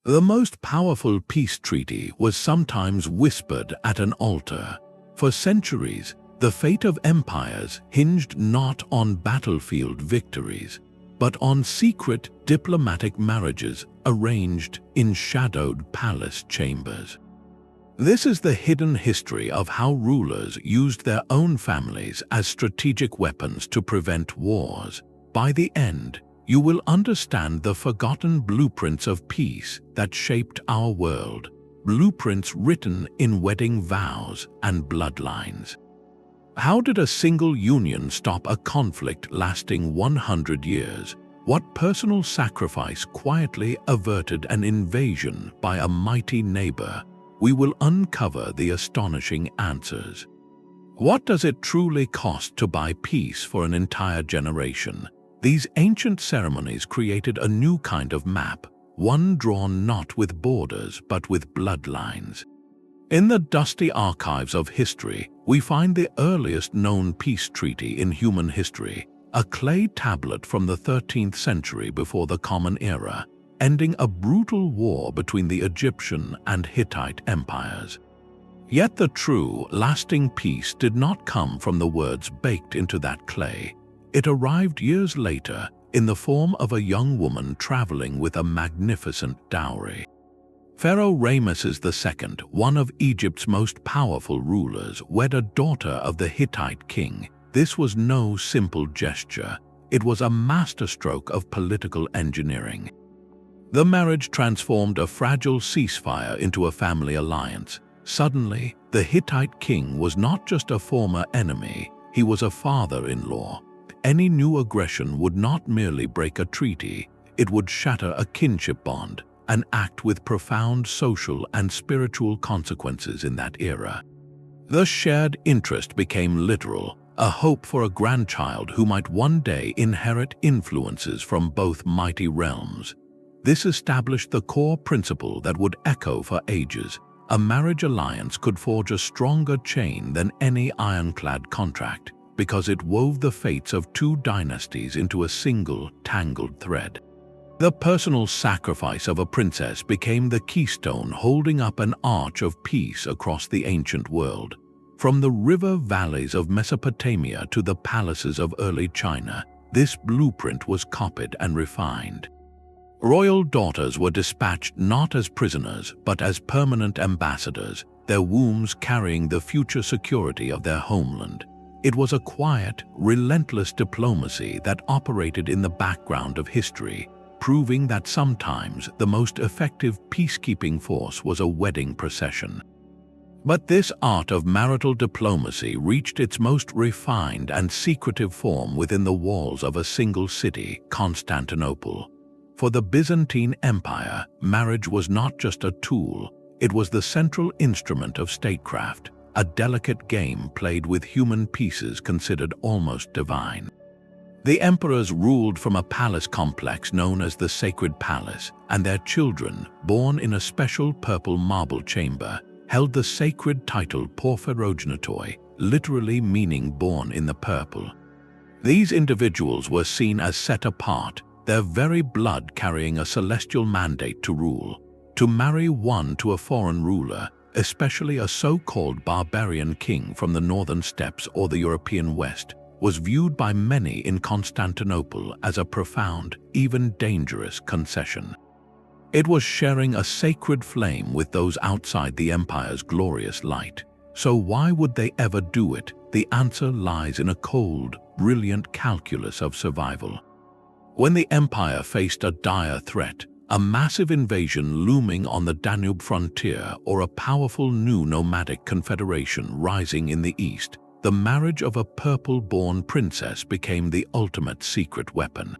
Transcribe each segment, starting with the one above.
The most powerful peace treaty was sometimes whispered at an altar. For centuries, the fate of empires hinged not on battlefield victories, but on secret diplomatic marriages arranged in shadowed palace chambers. This is the hidden history of how rulers used their own families as strategic weapons to prevent wars. By the end, you will understand the forgotten blueprints of peace that shaped our world, blueprints written in wedding vows and bloodlines. How did a single union stop a conflict lasting 100 years? What personal sacrifice quietly averted an invasion by a mighty neighbor? We will uncover the astonishing answers. What does it truly cost to buy peace for an entire generation? These ancient ceremonies created a new kind of map, one drawn not with borders but with bloodlines. In the dusty archives of history, we find the earliest known peace treaty in human history, a clay tablet from the 13th century before the Common Era, ending a brutal war between the Egyptian and Hittite empires. Yet the true, lasting peace did not come from the words baked into that clay. It arrived years later in the form of a young woman traveling with a magnificent dowry. Pharaoh Ramesses II, one of Egypt's most powerful rulers, wed a daughter of the Hittite king. This was no simple gesture. It was a masterstroke of political engineering. The marriage transformed a fragile ceasefire into a family alliance. Suddenly, the Hittite king was not just a former enemy, he was a father-in-law. Any new aggression would not merely break a treaty, it would shatter a kinship bond, an act with profound social and spiritual consequences in that era. The shared interest became literal, a hope for a grandchild who might one day inherit influences from both mighty realms. This established the core principle that would echo for ages. A marriage alliance could forge a stronger chain than any ironclad contract, because it wove the fates of two dynasties into a single, tangled thread. The personal sacrifice of a princess became the keystone holding up an arch of peace across the ancient world. From the river valleys of Mesopotamia to the palaces of early China, this blueprint was copied and refined. Royal daughters were dispatched not as prisoners, but as permanent ambassadors, their wombs carrying the future security of their homeland. It was a quiet, relentless diplomacy that operated in the background of history, proving that sometimes the most effective peacekeeping force was a wedding procession. But this art of marital diplomacy reached its most refined and secretive form within the walls of a single city, Constantinople. For the Byzantine Empire, marriage was not just a tool, it was the central instrument of statecraft, a delicate game played with human pieces considered almost divine. The emperors ruled from a palace complex known as the Sacred Palace, and their children, born in a special purple marble chamber, held the sacred title Porphyrogenitoi, literally meaning born in the purple. These individuals were seen as set apart, their very blood carrying a celestial mandate to rule. To marry one to a foreign ruler, especially a so-called barbarian king from the northern steppes or the European West, was viewed by many in Constantinople as a profound, even dangerous concession. It was sharing a sacred flame with those outside the empire's glorious light. So why would they ever do it? The answer lies in a cold, brilliant calculus of survival. When the empire faced a dire threat, a massive invasion looming on the Danube frontier or a powerful new nomadic confederation rising in the east, the marriage of a purple-born princess became the ultimate secret weapon.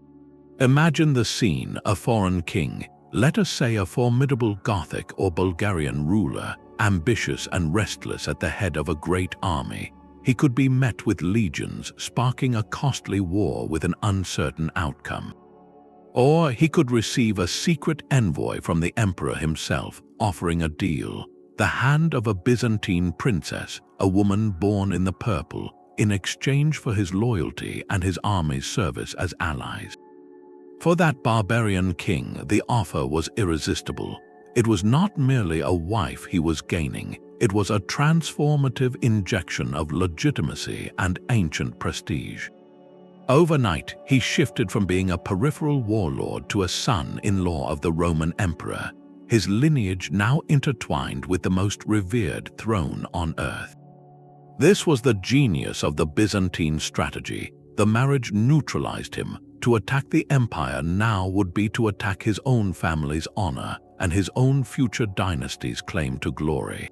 Imagine the scene: a foreign king, let us say a formidable Gothic or Bulgarian ruler, ambitious and restless at the head of a great army. He could be met with legions, sparking a costly war with an uncertain outcome. Or he could receive a secret envoy from the emperor himself, offering a deal: the hand of a Byzantine princess, a woman born in the purple, in exchange for his loyalty and his army's service as allies. For that barbarian king, the offer was irresistible. It was not merely a wife he was gaining, it was a transformative injection of legitimacy and ancient prestige. Overnight, he shifted from being a peripheral warlord to a son-in-law of the Roman emperor, his lineage now intertwined with the most revered throne on earth. This was the genius of the Byzantine strategy. The marriage neutralized him. To attack the empire now would be to attack his own family's honor and his own future dynasty's claim to glory.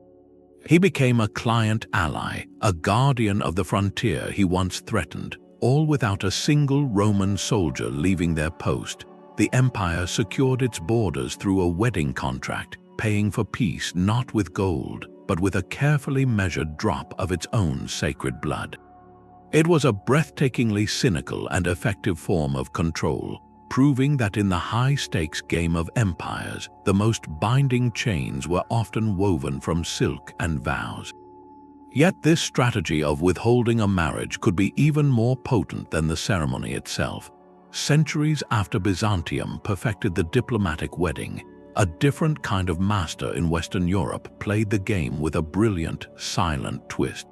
He became a client ally, a guardian of the frontier he once threatened, all without a single Roman soldier leaving their post. The empire secured its borders through a wedding contract, paying for peace not with gold, but with a carefully measured drop of its own sacred blood. It was a breathtakingly cynical and effective form of control, proving that in the high-stakes game of empires, the most binding chains were often woven from silk and vows. Yet this strategy of withholding a marriage could be even more potent than the ceremony itself. Centuries after Byzantium perfected the diplomatic wedding, a different kind of master in Western Europe played the game with a brilliant, silent twist.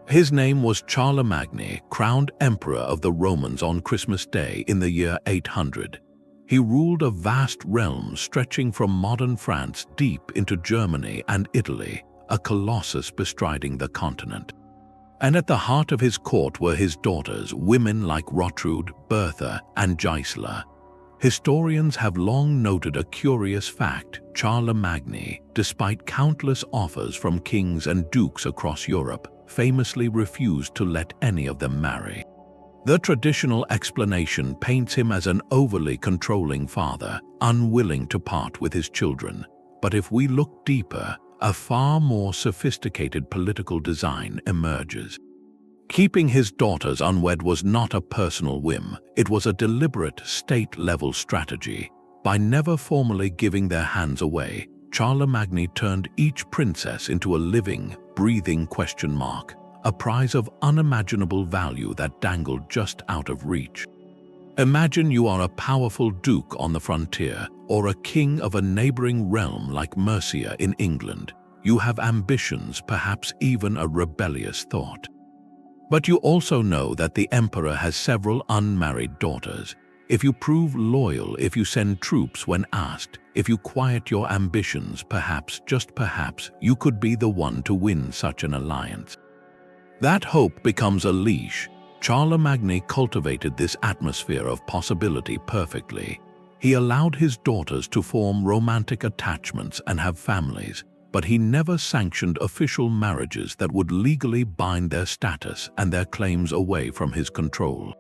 His name was Charlemagne, crowned emperor of the Romans on Christmas Day in the year 800. He ruled a vast realm stretching from modern France deep into Germany and Italy, a colossus bestriding the continent. And at the heart of his court were his daughters, women like Rotrud, Bertha, and Gisela. Historians have long noted a curious fact: Charlemagne, despite countless offers from kings and dukes across Europe, famously refused to let any of them marry. The traditional explanation paints him as an overly controlling father, unwilling to part with his children. But if we look deeper, a far more sophisticated political design emerges. Keeping his daughters unwed was not a personal whim, it was a deliberate state-level strategy. By never formally giving their hands away, Charlemagne turned each princess into a living, breathing question mark, a prize of unimaginable value that dangled just out of reach. Imagine you are a powerful duke on the frontier, or a king of a neighboring realm like Mercia in England. You have ambitions, perhaps even a rebellious thought. But you also know that the emperor has several unmarried daughters. If you prove loyal, if you send troops when asked, if you quiet your ambitions, perhaps, just perhaps, you could be the one to win such an alliance. That hope becomes a leash. Charlemagne cultivated this atmosphere of possibility perfectly. He allowed his daughters to form romantic attachments and have families, but he never sanctioned official marriages that would legally bind their status and their claims away from his control.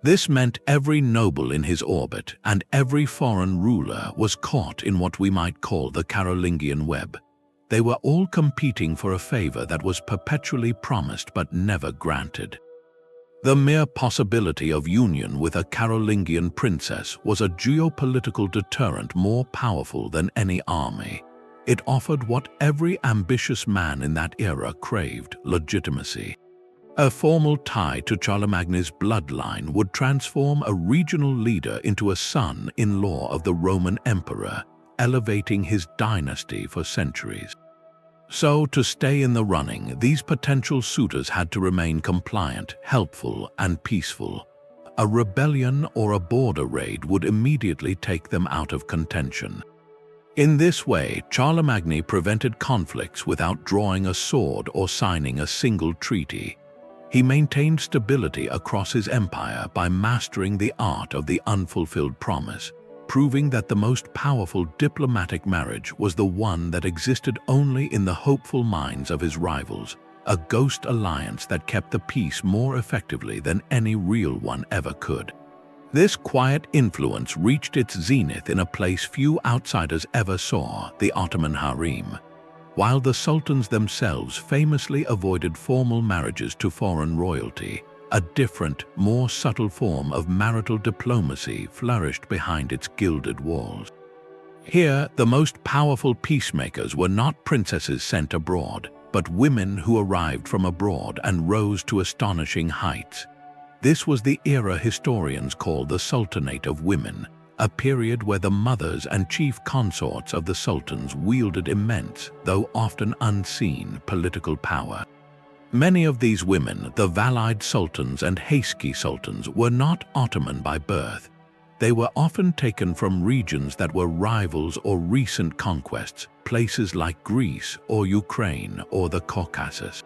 This meant every noble in his orbit and every foreign ruler was caught in what we might call the Carolingian web. They were all competing for a favor that was perpetually promised but never granted. The mere possibility of union with a Carolingian princess was a geopolitical deterrent more powerful than any army. It offered what every ambitious man in that era craved: legitimacy. A formal tie to Charlemagne's bloodline would transform a regional leader into a son-in-law of the Roman emperor, elevating his dynasty for centuries. So, to stay in the running, these potential suitors had to remain compliant, helpful, and peaceful. A rebellion or a border raid would immediately take them out of contention. In this way, Charlemagne prevented conflicts without drawing a sword or signing a single treaty. He maintained stability across his empire by mastering the art of the unfulfilled promise, proving that the most powerful diplomatic marriage was the one that existed only in the hopeful minds of his rivals, a ghost alliance that kept the peace more effectively than any real one ever could. This quiet influence reached its zenith in a place few outsiders ever saw: the Ottoman Harem. While the sultans themselves famously avoided formal marriages to foreign royalty, a different, more subtle form of marital diplomacy flourished behind its gilded walls. Here, the most powerful peacemakers were not princesses sent abroad, but women who arrived from abroad and rose to astonishing heights. This was the era historians call the Sultanate of Women, a period where the mothers and chief consorts of the sultans wielded immense, though often unseen, political power. Many of these women, the Valide sultans and Hayski sultans, were not Ottoman by birth. They were often taken from regions that were rivals or recent conquests, places like Greece or Ukraine or the Caucasus.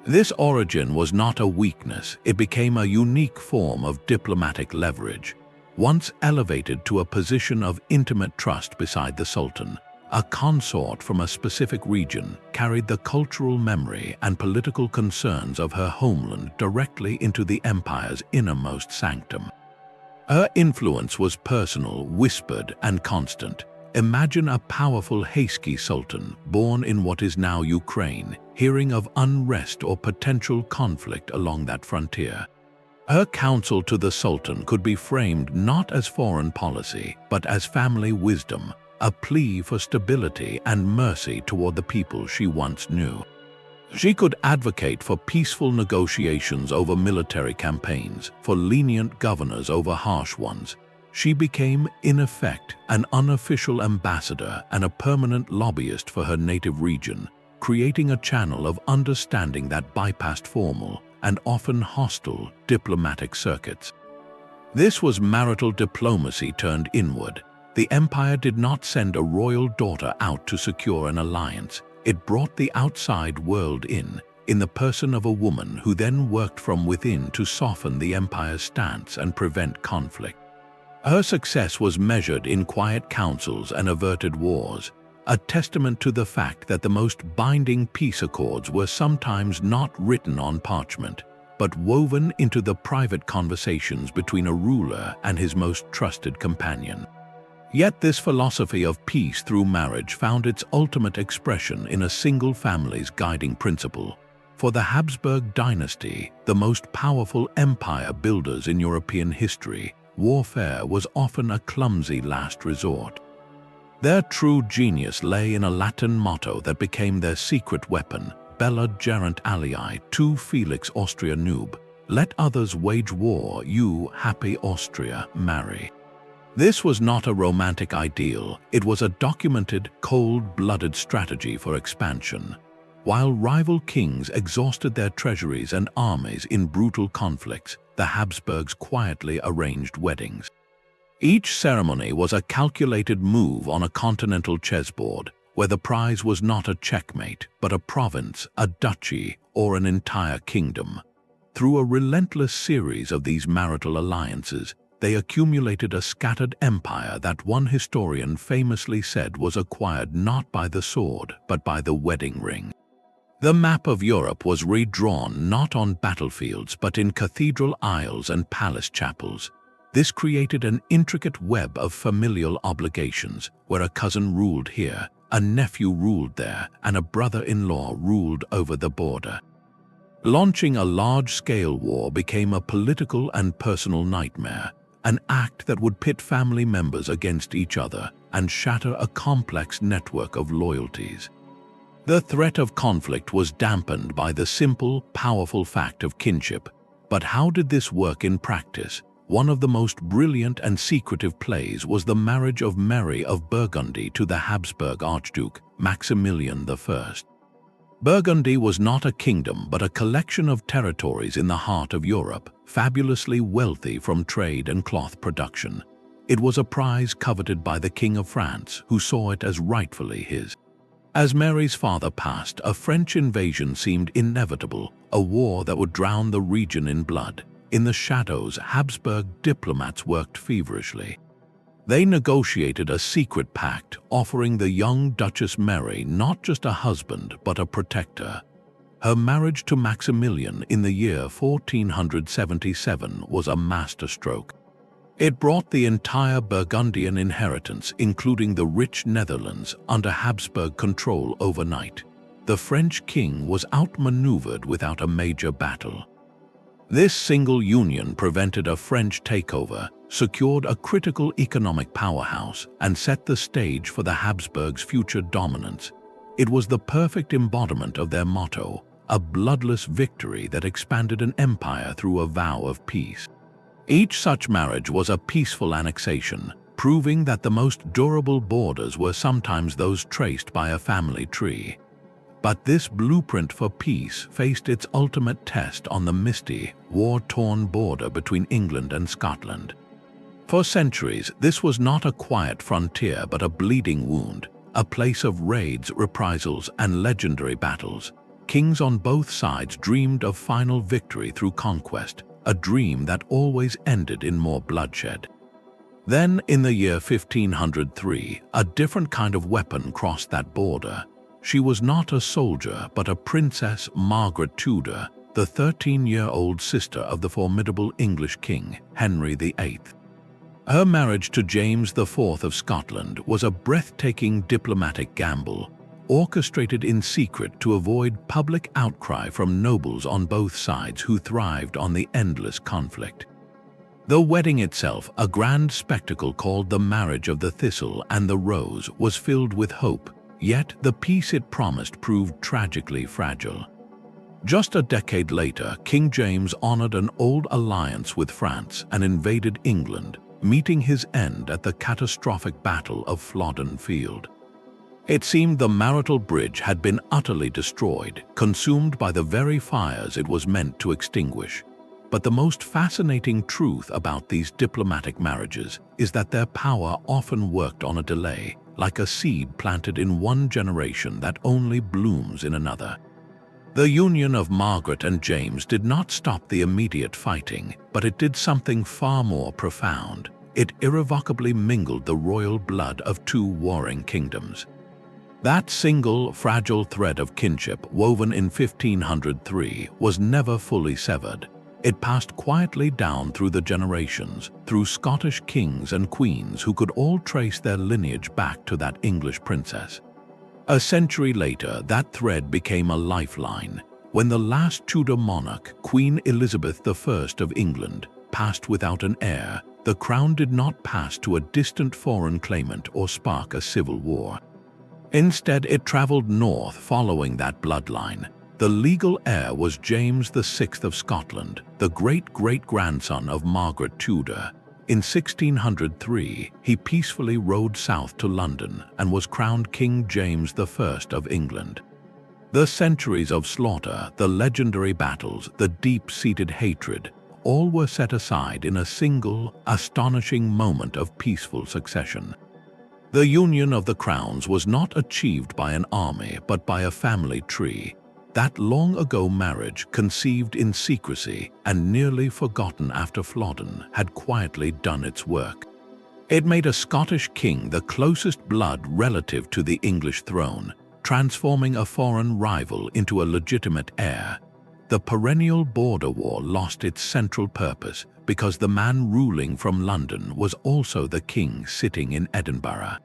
This origin was not a weakness, it became a unique form of diplomatic leverage. Once elevated to a position of intimate trust beside the Sultan, a consort from a specific region carried the cultural memory and political concerns of her homeland directly into the empire's innermost sanctum. Her influence was personal, whispered, and constant. Imagine a powerful Hayski sultan, born in what is now Ukraine, hearing of unrest or potential conflict along that frontier. Her counsel to the sultan could be framed not as foreign policy, but as family wisdom, a plea for stability and mercy toward the people she once knew. She could advocate for peaceful negotiations over military campaigns, for lenient governors over harsh ones. She became, in effect, an unofficial ambassador and a permanent lobbyist for her native region, creating a channel of understanding that bypassed formal and often hostile diplomatic circuits. This was marital diplomacy turned inward. The empire did not send a royal daughter out to secure an alliance. It brought the outside world in the person of a woman who then worked from within to soften the empire's stance and prevent conflict. Her success was measured in quiet councils and averted wars, a testament to the fact that the most binding peace accords were sometimes not written on parchment, but woven into the private conversations between a ruler and his most trusted companion. Yet this philosophy of peace through marriage found its ultimate expression in a single family's guiding principle. For the Habsburg dynasty, the most powerful empire builders in European history, warfare was often a clumsy last resort. Their true genius lay in a Latin motto that became their secret weapon: Bella gerunt alii, tu felix Austria nube. Let others wage war, you, happy Austria, marry. This was not a romantic ideal, it was a documented, cold-blooded strategy for expansion. While rival kings exhausted their treasuries and armies in brutal conflicts, the Habsburgs quietly arranged weddings. Each ceremony was a calculated move on a continental chessboard, where the prize was not a checkmate, but a province, a duchy, or an entire kingdom. Through a relentless series of these marital alliances, they accumulated a scattered empire that one historian famously said was acquired not by the sword, but by the wedding ring. The map of Europe was redrawn not on battlefields but in cathedral aisles and palace chapels. This created an intricate web of familial obligations, where a cousin ruled here, a nephew ruled there, and a brother-in-law ruled over the border. Launching a large-scale war became a political and personal nightmare, an act that would pit family members against each other and shatter a complex network of loyalties. The threat of conflict was dampened by the simple, powerful fact of kinship. But how did this work in practice? One of the most brilliant and secretive plays was the marriage of Mary of Burgundy to the Habsburg Archduke, Maximilian I. Burgundy was not a kingdom but a collection of territories in the heart of Europe, fabulously wealthy from trade and cloth production. It was a prize coveted by the King of France, who saw it as rightfully his. As Mary's father passed, a French invasion seemed inevitable, a war that would drown the region in blood. In the shadows, Habsburg diplomats worked feverishly. They negotiated a secret pact, offering the young Duchess Mary not just a husband but a protector. Her marriage to Maximilian in the year 1477 was a masterstroke. It brought the entire Burgundian inheritance, including the rich Netherlands, under Habsburg control overnight. The French king was outmaneuvered without a major battle. This single union prevented a French takeover, secured a critical economic powerhouse, and set the stage for the Habsburgs' future dominance. It was the perfect embodiment of their motto, a bloodless victory that expanded an empire through a vow of peace. Each such marriage was a peaceful annexation, proving that the most durable borders were sometimes those traced by a family tree. But this blueprint for peace faced its ultimate test on the misty, war-torn border between England and Scotland. For centuries, this was not a quiet frontier but a bleeding wound, a place of raids, reprisals, and legendary battles. Kings on both sides dreamed of final victory through conquest, a dream that always ended in more bloodshed. Then, in the year 1503, a different kind of weapon crossed that border. She was not a soldier, but a Princess Margaret Tudor, the 13-year-old sister of the formidable English king, Henry VIII. Her marriage to James IV of Scotland was a breathtaking diplomatic gamble, orchestrated in secret to avoid public outcry from nobles on both sides who thrived on the endless conflict. The wedding itself, a grand spectacle called the Marriage of the Thistle and the Rose, was filled with hope, yet the peace it promised proved tragically fragile. Just a decade later, King James honored an old alliance with France and invaded England, meeting his end at the catastrophic Battle of Flodden Field. It seemed the marital bridge had been utterly destroyed, consumed by the very fires it was meant to extinguish. But the most fascinating truth about these diplomatic marriages is that their power often worked on a delay, like a seed planted in one generation that only blooms in another. The union of Margaret and James did not stop the immediate fighting, but it did something far more profound. It irrevocably mingled the royal blood of two warring kingdoms. That single, fragile thread of kinship, woven in 1503, was never fully severed. It passed quietly down through the generations, through Scottish kings and queens who could all trace their lineage back to that English princess. A century later, that thread became a lifeline. When the last Tudor monarch, Queen Elizabeth I of England, passed without an heir, the crown did not pass to a distant foreign claimant or spark a civil war. Instead, it traveled north following that bloodline. The legal heir was James VI of Scotland, the great-great-grandson of Margaret Tudor. In 1603, he peacefully rode south to London and was crowned King James I of England. The centuries of slaughter, the legendary battles, the deep-seated hatred, all were set aside in a single, astonishing moment of peaceful succession. The union of the crowns was not achieved by an army but by a family tree. That long-ago marriage, conceived in secrecy and nearly forgotten after Flodden, had quietly done its work. It made a Scottish king the closest blood relative to the English throne, transforming a foreign rival into a legitimate heir. The perennial border war lost its central purpose because the man ruling from London was also the king sitting in Edinburgh.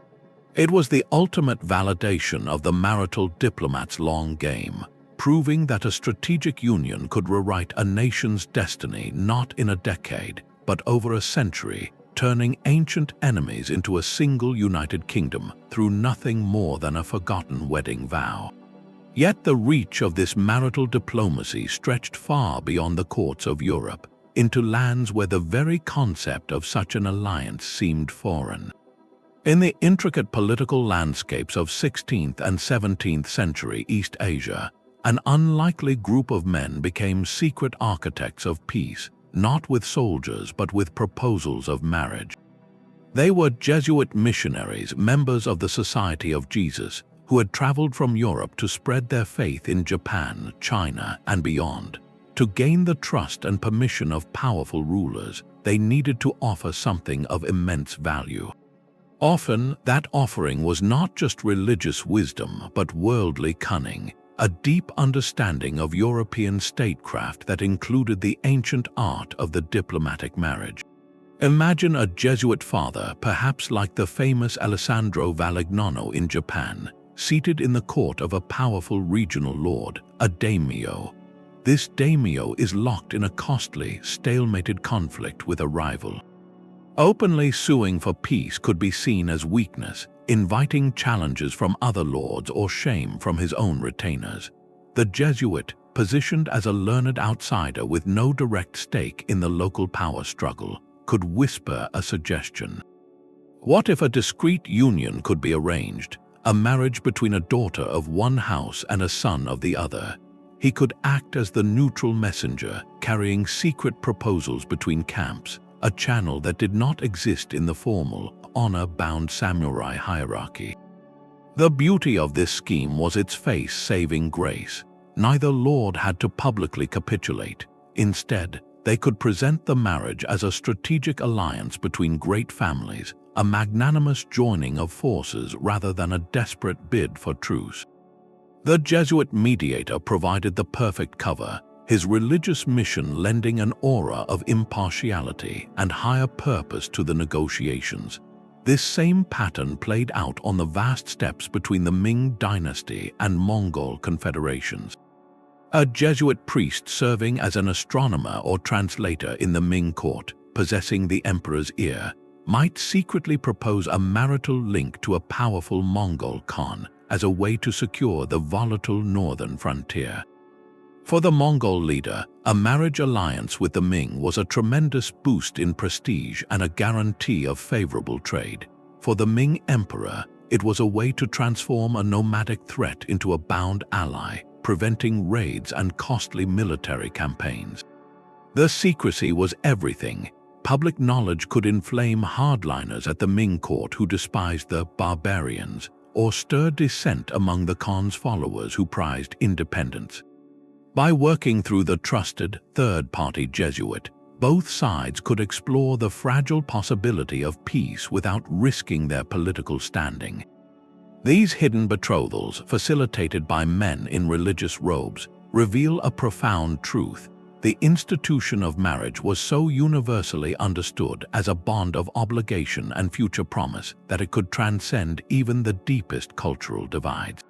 It was the ultimate validation of the marital diplomat's long game, proving that a strategic union could rewrite a nation's destiny not in a decade, but over a century, turning ancient enemies into a single united kingdom through nothing more than a forgotten wedding vow. Yet the reach of this marital diplomacy stretched far beyond the courts of Europe, into lands where the very concept of such an alliance seemed foreign. In the intricate political landscapes of 16th and 17th century East Asia, an unlikely group of men became secret architects of peace, not with soldiers but with proposals of marriage. They were Jesuit missionaries, members of the Society of Jesus, who had traveled from Europe to spread their faith in Japan, China, and beyond. To gain the trust and permission of powerful rulers, they needed to offer something of immense value. Often, that offering was not just religious wisdom but worldly cunning, a deep understanding of European statecraft that included the ancient art of the diplomatic marriage. Imagine a Jesuit father, perhaps like the famous Alessandro Valignano in Japan, seated in the court of a powerful regional lord, a daimyo. This daimyo is locked in a costly, stalemated conflict with a rival. Openly suing for peace could be seen as weakness, inviting challenges from other lords or shame from his own retainers. The Jesuit, positioned as a learned outsider with no direct stake in the local power struggle, could whisper a suggestion. What if a discreet union could be arranged, a marriage between a daughter of one house and a son of the other? He could act as the neutral messenger, carrying secret proposals between camps, a channel that did not exist in the formal, honor-bound samurai hierarchy. The beauty of this scheme was its face-saving grace. Neither lord had to publicly capitulate. Instead, they could present the marriage as a strategic alliance between great families, a magnanimous joining of forces rather than a desperate bid for truce. The Jesuit mediator provided the perfect cover, his religious mission lending an aura of impartiality and higher purpose to the negotiations. This same pattern played out on the vast steppes between the Ming dynasty and Mongol confederations. A Jesuit priest serving as an astronomer or translator in the Ming court, possessing the emperor's ear, might secretly propose a marital link to a powerful Mongol Khan as a way to secure the volatile northern frontier. For the Mongol leader, a marriage alliance with the Ming was a tremendous boost in prestige and a guarantee of favorable trade. For the Ming emperor, it was a way to transform a nomadic threat into a bound ally, preventing raids and costly military campaigns. The secrecy was everything. Public knowledge could inflame hardliners at the Ming court who despised the barbarians, or stir dissent among the Khan's followers who prized independence. By working through the trusted, third-party Jesuit, both sides could explore the fragile possibility of peace without risking their political standing. These hidden betrothals, facilitated by men in religious robes, reveal a profound truth. The institution of marriage was so universally understood as a bond of obligation and future promise that it could transcend even the deepest cultural divides.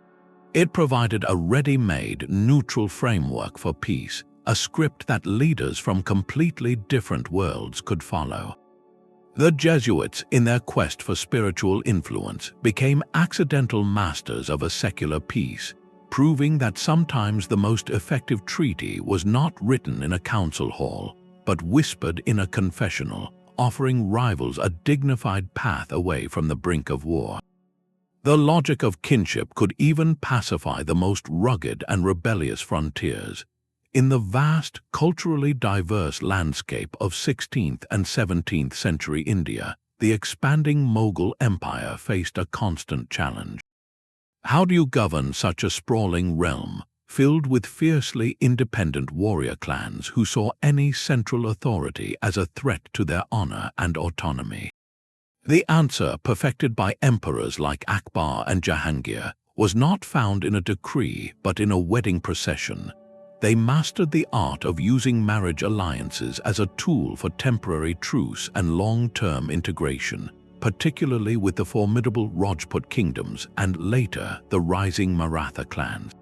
It provided a ready-made, neutral framework for peace, a script that leaders from completely different worlds could follow. The Jesuits, in their quest for spiritual influence, became accidental masters of a secular peace, proving that sometimes the most effective treaty was not written in a council hall, but whispered in a confessional, offering rivals a dignified path away from the brink of war. The logic of kinship could even pacify the most rugged and rebellious frontiers. In the vast, culturally diverse landscape of 16th and 17th century India, the expanding Mughal Empire faced a constant challenge. How do you govern such a sprawling realm, filled with fiercely independent warrior clans who saw any central authority as a threat to their honor and autonomy? The answer, perfected by emperors like Akbar and Jahangir, was not found in a decree but in a wedding procession. They mastered the art of using marriage alliances as a tool for temporary truce and long-term integration, particularly with the formidable Rajput kingdoms and later the rising Maratha clans.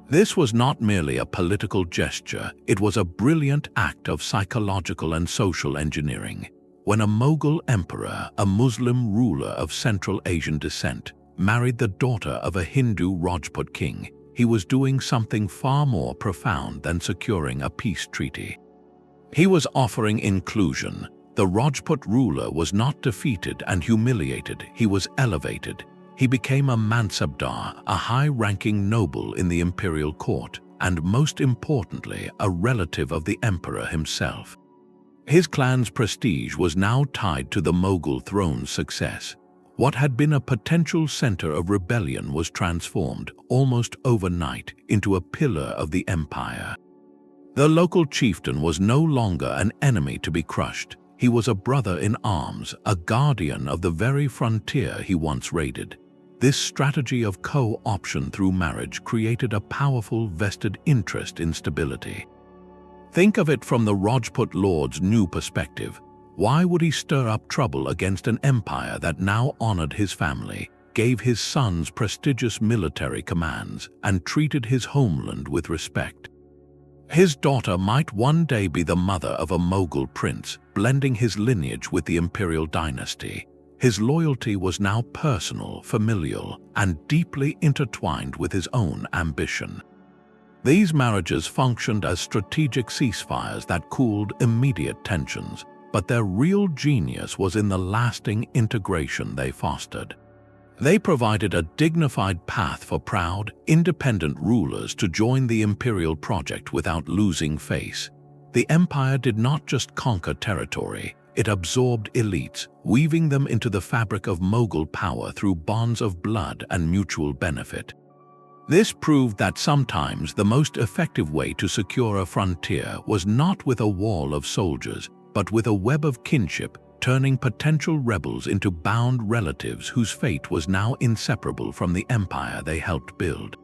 This was not merely a political gesture, it was a brilliant act of psychological and social engineering. When a Mughal emperor, a Muslim ruler of Central Asian descent, married the daughter of a Hindu Rajput king, he was doing something far more profound than securing a peace treaty. He was offering inclusion. The Rajput ruler was not defeated and humiliated, he was elevated. He became a Mansabdar, a high-ranking noble in the imperial court, and most importantly, a relative of the emperor himself. His clan's prestige was now tied to the Mughal throne's success. What had been a potential center of rebellion was transformed, almost overnight, into a pillar of the empire. The local chieftain was no longer an enemy to be crushed. He was a brother in arms, a guardian of the very frontier he once raided. This strategy of co-option through marriage created a powerful vested interest in stability. Think of it from the Rajput lord's new perspective. Why would he stir up trouble against an empire that now honored his family, gave his sons prestigious military commands, and treated his homeland with respect? His daughter might one day be the mother of a Mughal prince, blending his lineage with the imperial dynasty. His loyalty was now personal, familial, and deeply intertwined with his own ambition. These marriages functioned as strategic ceasefires that cooled immediate tensions. but their real genius was in the lasting integration they fostered. They provided a dignified path for proud, independent rulers to join the imperial project without losing face. The empire did not just conquer territory, it absorbed elites, weaving them into the fabric of Mughal power through bonds of blood and mutual benefit. This proved that sometimes the most effective way to secure a frontier was not with a wall of soldiers, but with a web of kinship, turning potential rebels into bound relatives whose fate was now inseparable from the empire they helped build.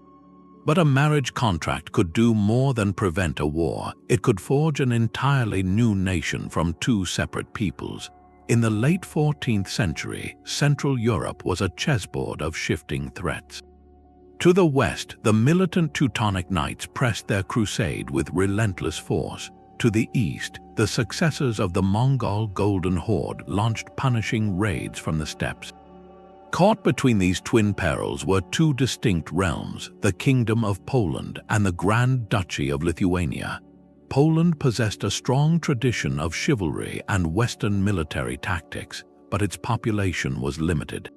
But a marriage contract could do more than prevent a war. It could forge an entirely new nation from two separate peoples. In the late 14th century, Central Europe was a chessboard of shifting threats. To the west, the militant Teutonic Knights pressed their crusade with relentless force. To the east, the successors of the Mongol Golden Horde launched punishing raids from the steppes. Caught between these twin perils were two distinct realms, the Kingdom of Poland and the Grand Duchy of Lithuania. Poland possessed a strong tradition of chivalry and Western military tactics, but its population was limited.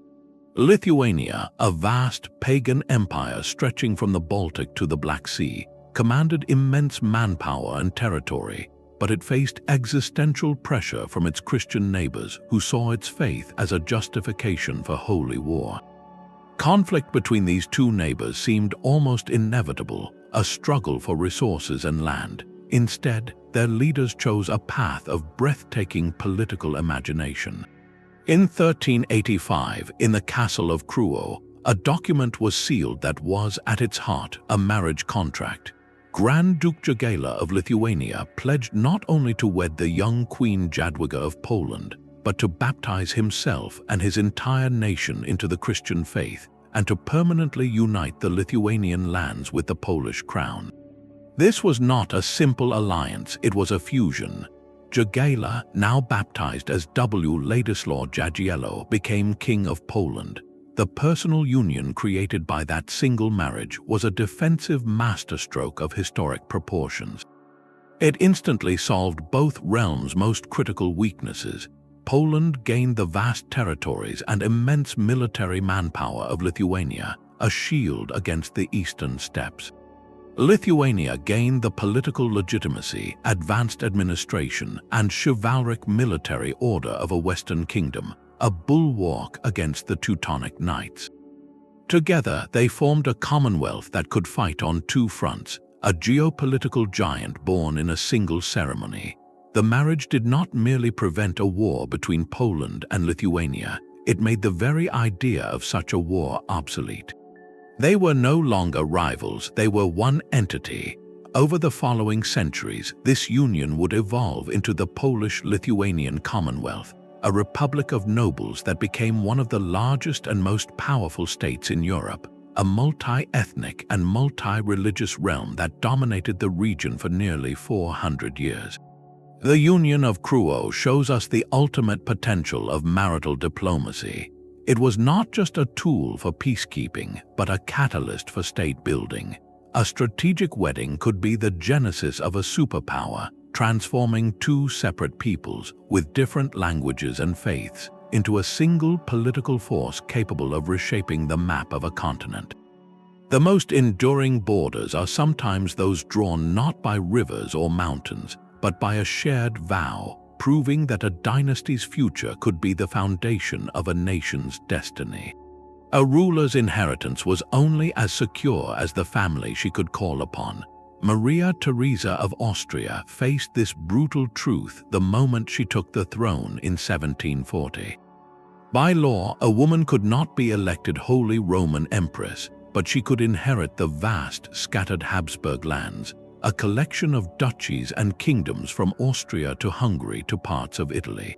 Lithuania, a vast pagan empire stretching from the Baltic to the Black Sea, commanded immense manpower and territory, but it faced existential pressure from its Christian neighbors who saw its faith as a justification for holy war. Conflict between these two neighbors seemed almost inevitable, a struggle for resources and land. Instead, their leaders chose a path of breathtaking political imagination. In 1385, in the castle of Krewo, a document was sealed that was, at its heart, a marriage contract. Grand Duke Jagela of Lithuania pledged not only to wed the young Queen Jadwiga of Poland, but to baptize himself and his entire nation into the Christian faith and to permanently unite the Lithuanian lands with the Polish crown. This was not a simple alliance, it was a fusion. Jagela, now baptized as W. Ladislaw Jagiello, became King of Poland. The personal union created by that single marriage was a defensive masterstroke of historic proportions. It instantly solved both realms' most critical weaknesses. Poland gained the vast territories and immense military manpower of Lithuania, a shield against the eastern steppes. Lithuania gained the political legitimacy, advanced administration, and chivalric military order of a Western kingdom, a bulwark against the Teutonic Knights. Together, they formed a commonwealth that could fight on two fronts, a geopolitical giant born in a single ceremony. The marriage did not merely prevent a war between Poland and Lithuania, it made the very idea of such a war obsolete. They were no longer rivals, they were one entity. Over the following centuries, this union would evolve into the Polish-Lithuanian Commonwealth, a republic of nobles that became one of the largest and most powerful states in Europe, a multi-ethnic and multi-religious realm that dominated the region for nearly 400 years. The Union of Krewo shows us the ultimate potential of marital diplomacy. It was not just a tool for peacekeeping, but a catalyst for state building. A strategic wedding could be the genesis of a superpower, transforming two separate peoples with different languages and faiths into a single political force capable of reshaping the map of a continent. The most enduring borders are sometimes those drawn not by rivers or mountains, but by a shared vow, proving that a dynasty's future could be the foundation of a nation's destiny. A ruler's inheritance was only as secure as the family she could call upon. Maria Theresa of Austria faced this brutal truth the moment she took the throne in 1740. By law, a woman could not be elected Holy Roman Empress, but she could inherit the vast, scattered Habsburg lands, a collection of duchies and kingdoms from Austria to Hungary to parts of Italy.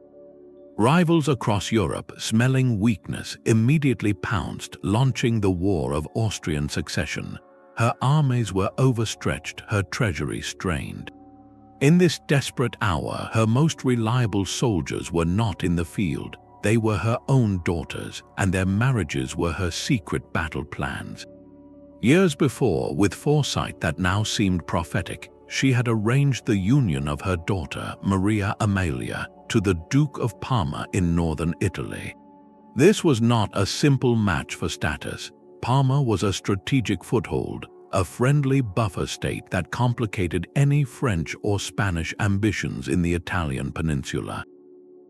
Rivals across Europe, smelling weakness, immediately pounced, launching the War of Austrian Succession. Her armies were overstretched, her treasury strained. In this desperate hour, her most reliable soldiers were not in the field. They were her own daughters, and their marriages were her secret battle plans. Years before, with foresight that now seemed prophetic, she had arranged the union of her daughter, Maria Amalia, to the Duke of Parma in northern Italy. This was not a simple match for status. Parma was a strategic foothold, a friendly buffer state that complicated any French or Spanish ambitions in the Italian peninsula.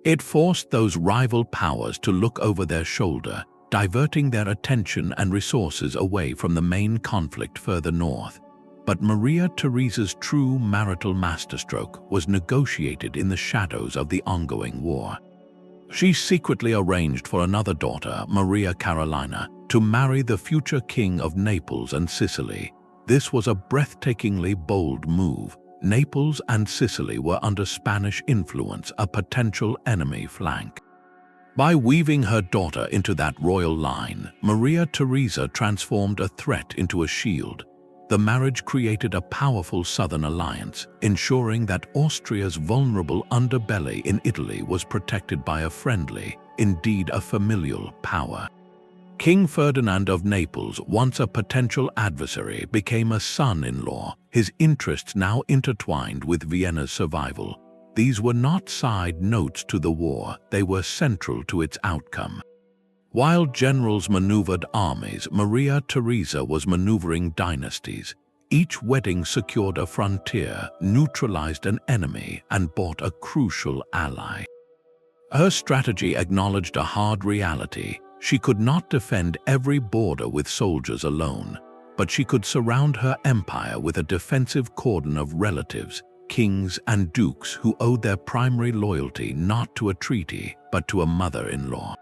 It forced those rival powers to look over their shoulder, diverting their attention and resources away from the main conflict further north. But Maria Theresa's true marital masterstroke was negotiated in the shadows of the ongoing war. She secretly arranged for another daughter, Maria Carolina, to marry the future king of Naples and Sicily. This was a breathtakingly bold move. Naples and Sicily were under Spanish influence, a potential enemy flank. By weaving her daughter into that royal line, Maria Theresa transformed a threat into a shield. The marriage created a powerful southern alliance, ensuring that Austria's vulnerable underbelly in Italy was protected by a friendly, indeed a familial, power. King Ferdinand of Naples, once a potential adversary, became a son-in-law, his interests now intertwined with Vienna's survival. These were not side notes to the war, they were central to its outcome. While generals maneuvered armies, Maria Theresa was maneuvering dynasties. Each wedding secured a frontier, neutralized an enemy, and bought a crucial ally. Her strategy acknowledged a hard reality. She could not defend every border with soldiers alone, but she could surround her empire with a defensive cordon of relatives, kings and dukes who owed their primary loyalty not to a treaty, but to a mother-in-law.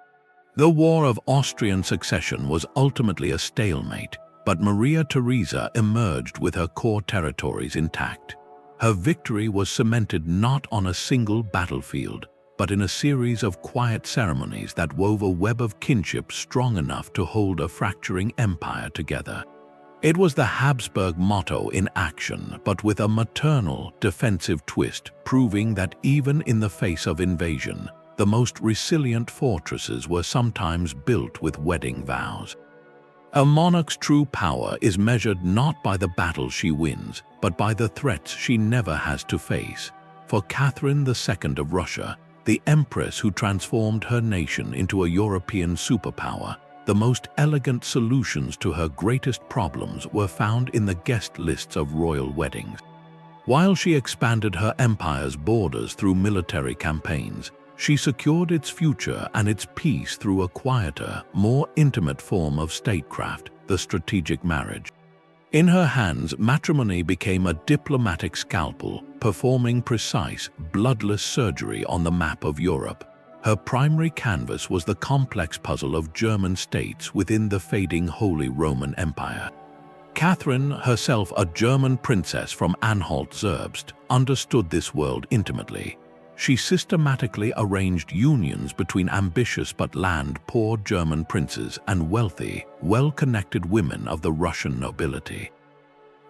The War of Austrian Succession was ultimately a stalemate, but Maria Theresa emerged with her core territories intact. Her victory was cemented not on a single battlefield, but in a series of quiet ceremonies that wove a web of kinship strong enough to hold a fracturing empire together. It was the Habsburg motto in action, but with a maternal, defensive twist, proving that even in the face of invasion, the most resilient fortresses were sometimes built with wedding vows. A monarch's true power is measured not by the battles she wins, but by the threats she never has to face. For Catherine II of Russia, the empress who transformed her nation into a European superpower, the most elegant solutions to her greatest problems were found in the guest lists of royal weddings. While she expanded her empire's borders through military campaigns, she secured its future and its peace through a quieter, more intimate form of statecraft, the strategic marriage. In her hands, matrimony became a diplomatic scalpel, performing precise, bloodless surgery on the map of Europe. Her primary canvas was the complex puzzle of German states within the fading Holy Roman Empire. Catherine, herself a German princess from Anhalt-Zerbst, understood this world intimately. She systematically arranged unions between ambitious but land-poor German princes and wealthy, well-connected women of the Russian nobility.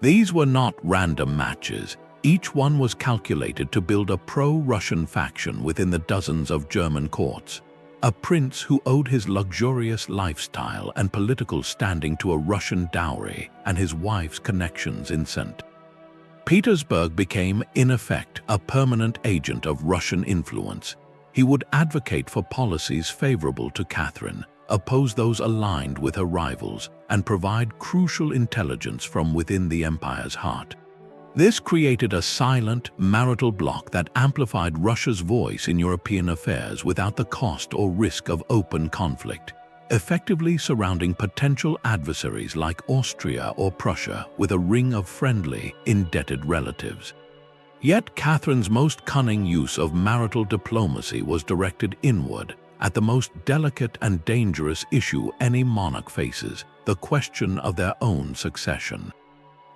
These were not random matches. Each one was calculated to build a pro-Russian faction within the dozens of German courts. A prince who owed his luxurious lifestyle and political standing to a Russian dowry and his wife's connections in St. Petersburg became, in effect, a permanent agent of Russian influence. He would advocate for policies favorable to Catherine, oppose those aligned with her rivals, and provide crucial intelligence from within the empire's heart. This created a silent, marital bloc that amplified Russia's voice in European affairs without the cost or risk of open conflict, effectively surrounding potential adversaries like Austria or Prussia with a ring of friendly, indebted relatives. Yet Catherine's most cunning use of marital diplomacy was directed inward, at the most delicate and dangerous issue any monarch faces, the question of their own succession.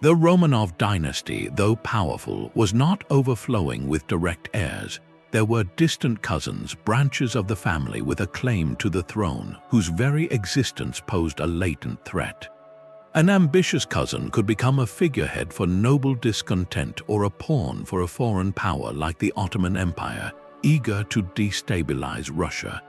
The Romanov dynasty, though powerful, was not overflowing with direct heirs. There were distant cousins, branches of the family with a claim to the throne, whose very existence posed a latent threat. An ambitious cousin could become a figurehead for noble discontent or a pawn for a foreign power like the Ottoman Empire, eager to destabilize Russia.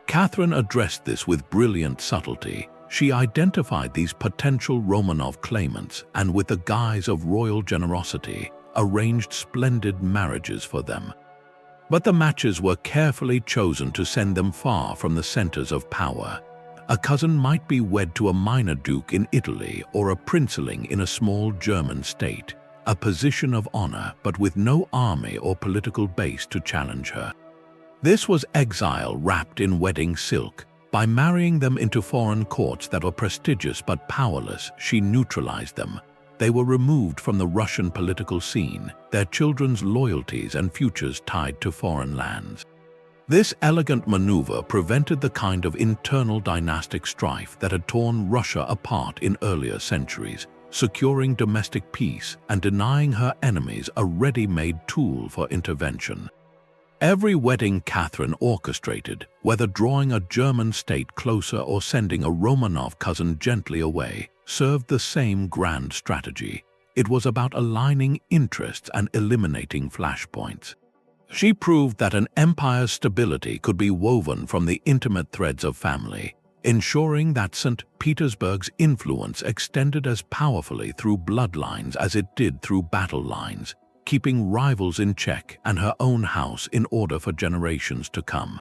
Catherine addressed this with brilliant subtlety. She identified these potential Romanov claimants and, with the guise of royal generosity, arranged splendid marriages for them. But the matches were carefully chosen to send them far from the centers of power. A cousin might be wed to a minor duke in Italy or a princeling in a small German state, a position of honor but with no army or political base to challenge her. This was exile wrapped in wedding silk. By marrying them into foreign courts that were prestigious but powerless, she neutralized them. They were removed from the Russian political scene, their children's loyalties and futures tied to foreign lands. This elegant maneuver prevented the kind of internal dynastic strife that had torn Russia apart in earlier centuries, securing domestic peace and denying her enemies a ready-made tool for intervention. Every wedding Catherine orchestrated, whether drawing a German state closer or sending a Romanov cousin gently away, served the same grand strategy. It was about aligning interests and eliminating flashpoints. She proved that an empire's stability could be woven from the intimate threads of family, ensuring that St. Petersburg's influence extended as powerfully through bloodlines as it did through battle lines, keeping rivals in check and her own house in order for generations to come.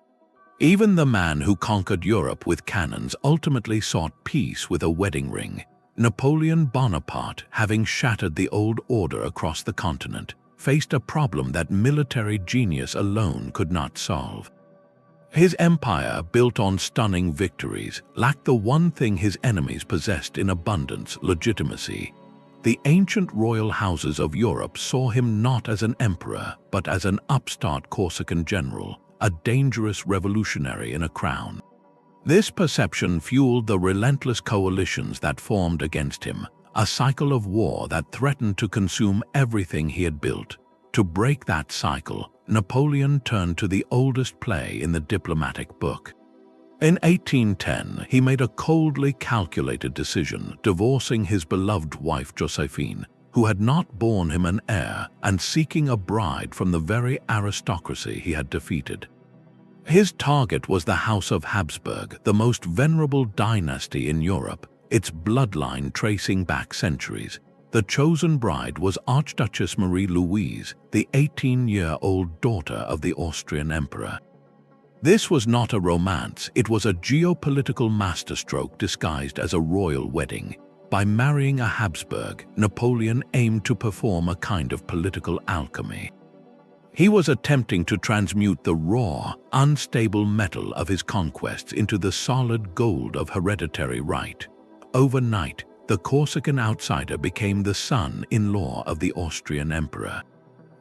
Even the man who conquered Europe with cannons ultimately sought peace with a wedding ring. Napoleon Bonaparte, having shattered the old order across the continent, faced a problem that military genius alone could not solve. His empire, built on stunning victories, lacked the one thing his enemies possessed in abundance: legitimacy. The ancient royal houses of Europe saw him not as an emperor, but as an upstart Corsican general, a dangerous revolutionary in a crown. This perception fueled the relentless coalitions that formed against him, a cycle of war that threatened to consume everything he had built. To break that cycle, Napoleon turned to the oldest play in the diplomatic book. In 1810, he made a coldly calculated decision, divorcing his beloved wife Josephine, who had not borne him an heir, and seeking a bride from the very aristocracy he had defeated. His target was the House of Habsburg, the most venerable dynasty in Europe, its bloodline tracing back centuries. The chosen bride was Archduchess Marie-Louise, the 18-year-old daughter of the Austrian emperor. This was not a romance, it was a geopolitical masterstroke disguised as a royal wedding. By marrying a Habsburg, Napoleon aimed to perform a kind of political alchemy. He was attempting to transmute the raw, unstable metal of his conquests into the solid gold of hereditary right. Overnight, the Corsican outsider became the son-in-law of the Austrian emperor.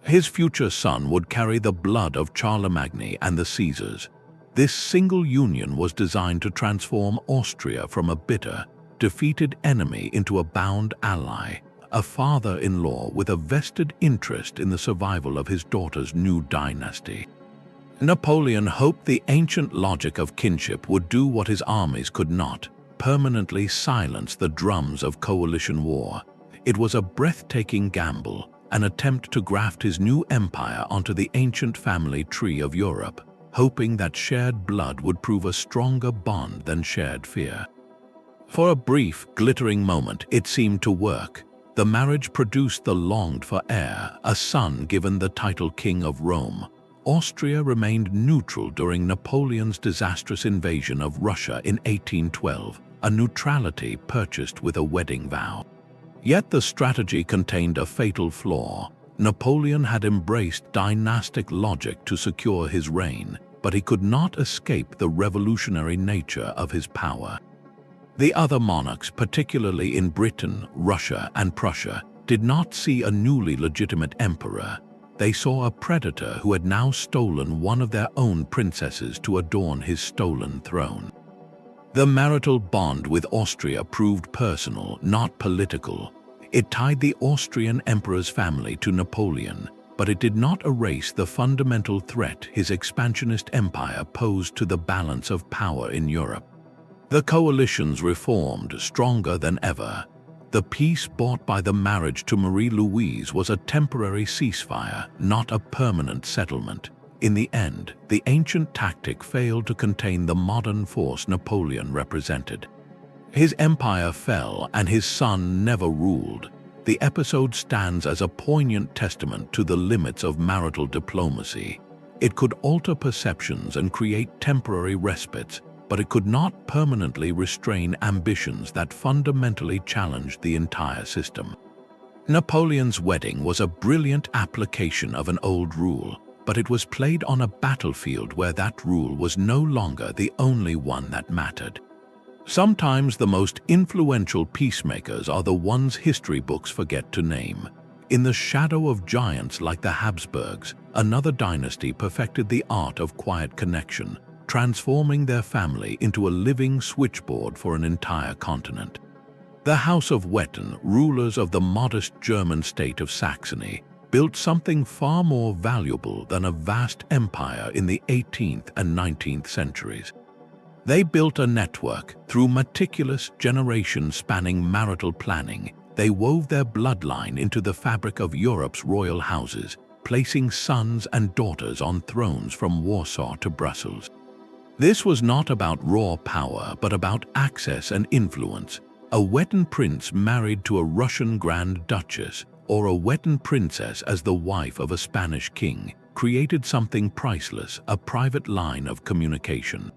His future son would carry the blood of Charlemagne and the Caesars. This single union was designed to transform Austria from a bitter, defeated enemy into a bound ally, a father-in-law with a vested interest in the survival of his daughter's new dynasty. Napoleon hoped the ancient logic of kinship would do what his armies could not: permanently silence the drums of coalition war. It was a breathtaking gamble, an attempt to graft his new empire onto the ancient family tree of Europe, hoping that shared blood would prove a stronger bond than shared fear. For a brief, glittering moment, it seemed to work. The marriage produced the longed-for heir, a son given the title King of Rome. Austria remained neutral during Napoleon's disastrous invasion of Russia in 1812, a neutrality purchased with a wedding vow. Yet the strategy contained a fatal flaw. Napoleon had embraced dynastic logic to secure his reign, but he could not escape the revolutionary nature of his power. The other monarchs, particularly in Britain, Russia, and Prussia, did not see a newly legitimate emperor. They saw a predator who had now stolen one of their own princesses to adorn his stolen throne. The marital bond with Austria proved personal, not political. It tied the Austrian emperor's family to Napoleon, but it did not erase the fundamental threat his expansionist empire posed to the balance of power in Europe. The coalitions reformed, stronger than ever. The peace bought by the marriage to Marie-Louise was a temporary ceasefire, not a permanent settlement. In the end, the ancient tactic failed to contain the modern force Napoleon represented. His empire fell, and his son never ruled. the episode stands as a poignant testament to the limits of marital diplomacy. It could alter perceptions and create temporary respites, but it could not permanently restrain ambitions that fundamentally challenged the entire system. Napoleon's wedding was a brilliant application of an old rule, but it was played on a battlefield where that rule was no longer the only one that mattered. Sometimes the most influential peacemakers are the ones history books forget to name. In the shadow of giants like the Habsburgs, another dynasty perfected the art of quiet connection, transforming their family into a living switchboard for an entire continent. The House of Wettin, rulers of the modest German state of Saxony, built something far more valuable than a vast empire in the 18th and 19th centuries. They built a network. Through meticulous, generation-spanning marital planning, they wove their bloodline into the fabric of Europe's royal houses, placing sons and daughters on thrones from Warsaw to Brussels. This was not about raw power, but about access and influence. A Wettin prince married to a Russian Grand Duchess, or a Wettin princess as the wife of a Spanish king, created something priceless, a private line of communication.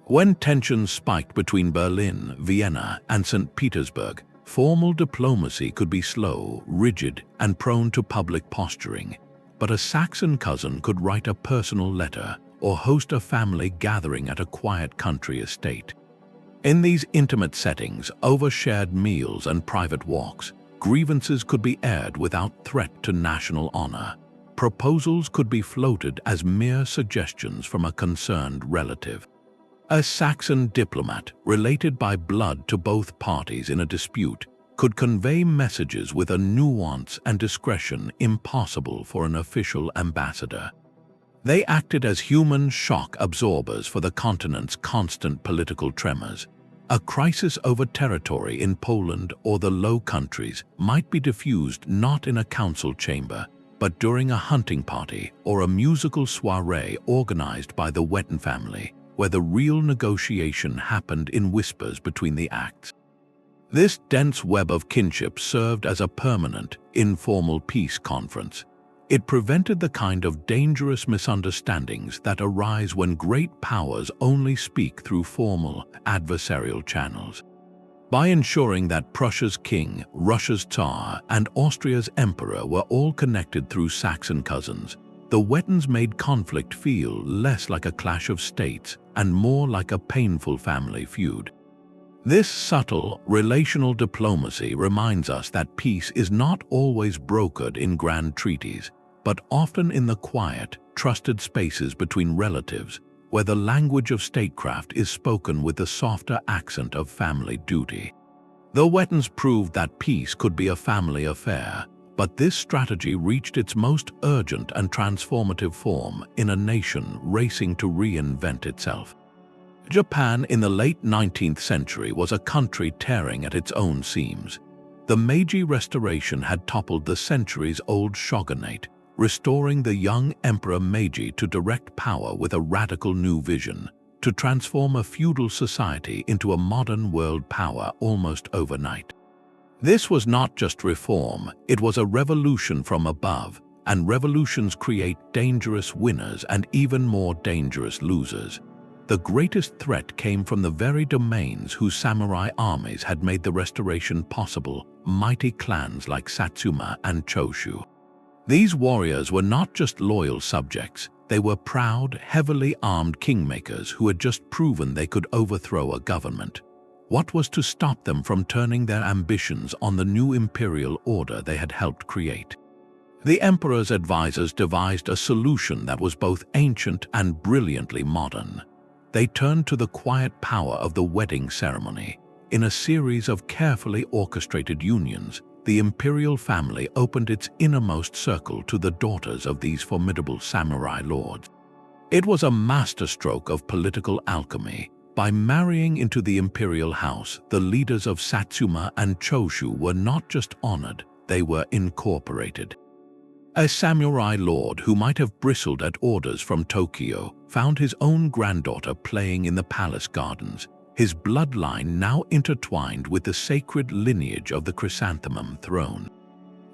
When tensions spiked between Berlin, Vienna, and St. Petersburg, formal diplomacy could be slow, rigid, and prone to public posturing. But a Saxon cousin could write a personal letter or host a family gathering at a quiet country estate. In these intimate settings, over shared meals and private walks, grievances could be aired without threat to national honor. Proposals could be floated as mere suggestions from a concerned relative. A Saxon diplomat, related by blood to both parties in a dispute, could convey messages with a nuance and discretion impossible for an official ambassador. They acted as human shock absorbers for the continent's constant political tremors. A crisis over territory in Poland or the Low Countries might be diffused not in a council chamber, but during a hunting party or a musical soiree organized by the Wettin family, where the real negotiation happened in whispers between the acts. This dense web of kinship served as a permanent, informal peace conference. It prevented the kind of dangerous misunderstandings that arise when great powers only speak through formal, adversarial channels. By ensuring that Prussia's king, Russia's Tsar, and Austria's emperor were all connected through Saxon cousins, the Wettins made conflict feel less like a clash of states and more like a painful family feud. This subtle, relational diplomacy reminds us that peace is not always brokered in grand treaties, but often in the quiet, trusted spaces between relatives, where the language of statecraft is spoken with the softer accent of family duty. The Wettins proved that peace could be a family affair, but this strategy reached its most urgent and transformative form in a nation racing to reinvent itself. Japan in the late 19th century was a country tearing at its own seams. The Meiji Restoration had toppled the centuries-old shogunate, restoring the young Emperor Meiji to direct power with a radical new vision, to transform a feudal society into a modern world power almost overnight. This was not just reform, it was a revolution from above, and revolutions create dangerous winners and even more dangerous losers. The greatest threat came from the very domains whose samurai armies had made the restoration possible, mighty clans like Satsuma and Choshu. These warriors were not just loyal subjects, they were proud, heavily armed kingmakers who had just proven they could overthrow a government. What was to stop them from turning their ambitions on the new imperial order they had helped create? The emperor's advisors devised a solution that was both ancient and brilliantly modern. They turned to the quiet power of the wedding ceremony. In a series of carefully orchestrated unions, the imperial family opened its innermost circle to the daughters of these formidable samurai lords. It was a masterstroke of political alchemy. By marrying into the imperial house, the leaders of Satsuma and Choshu were not just honored, they were incorporated. A samurai lord who might have bristled at orders from Tokyo found his own granddaughter playing in the palace gardens, his bloodline now intertwined with the sacred lineage of the chrysanthemum throne.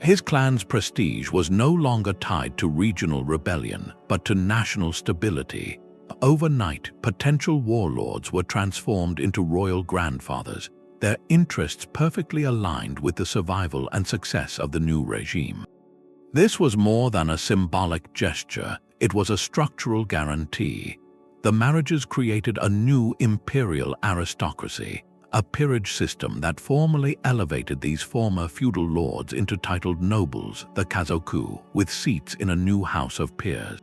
His clan's prestige was no longer tied to regional rebellion, but to national stability. Overnight, potential warlords were transformed into royal grandfathers, their interests perfectly aligned with the survival and success of the new regime. This was more than a symbolic gesture, it was a structural guarantee. The marriages created a new imperial aristocracy, a peerage system that formally elevated these former feudal lords into titled nobles, the kazoku, with seats in a new house of peers.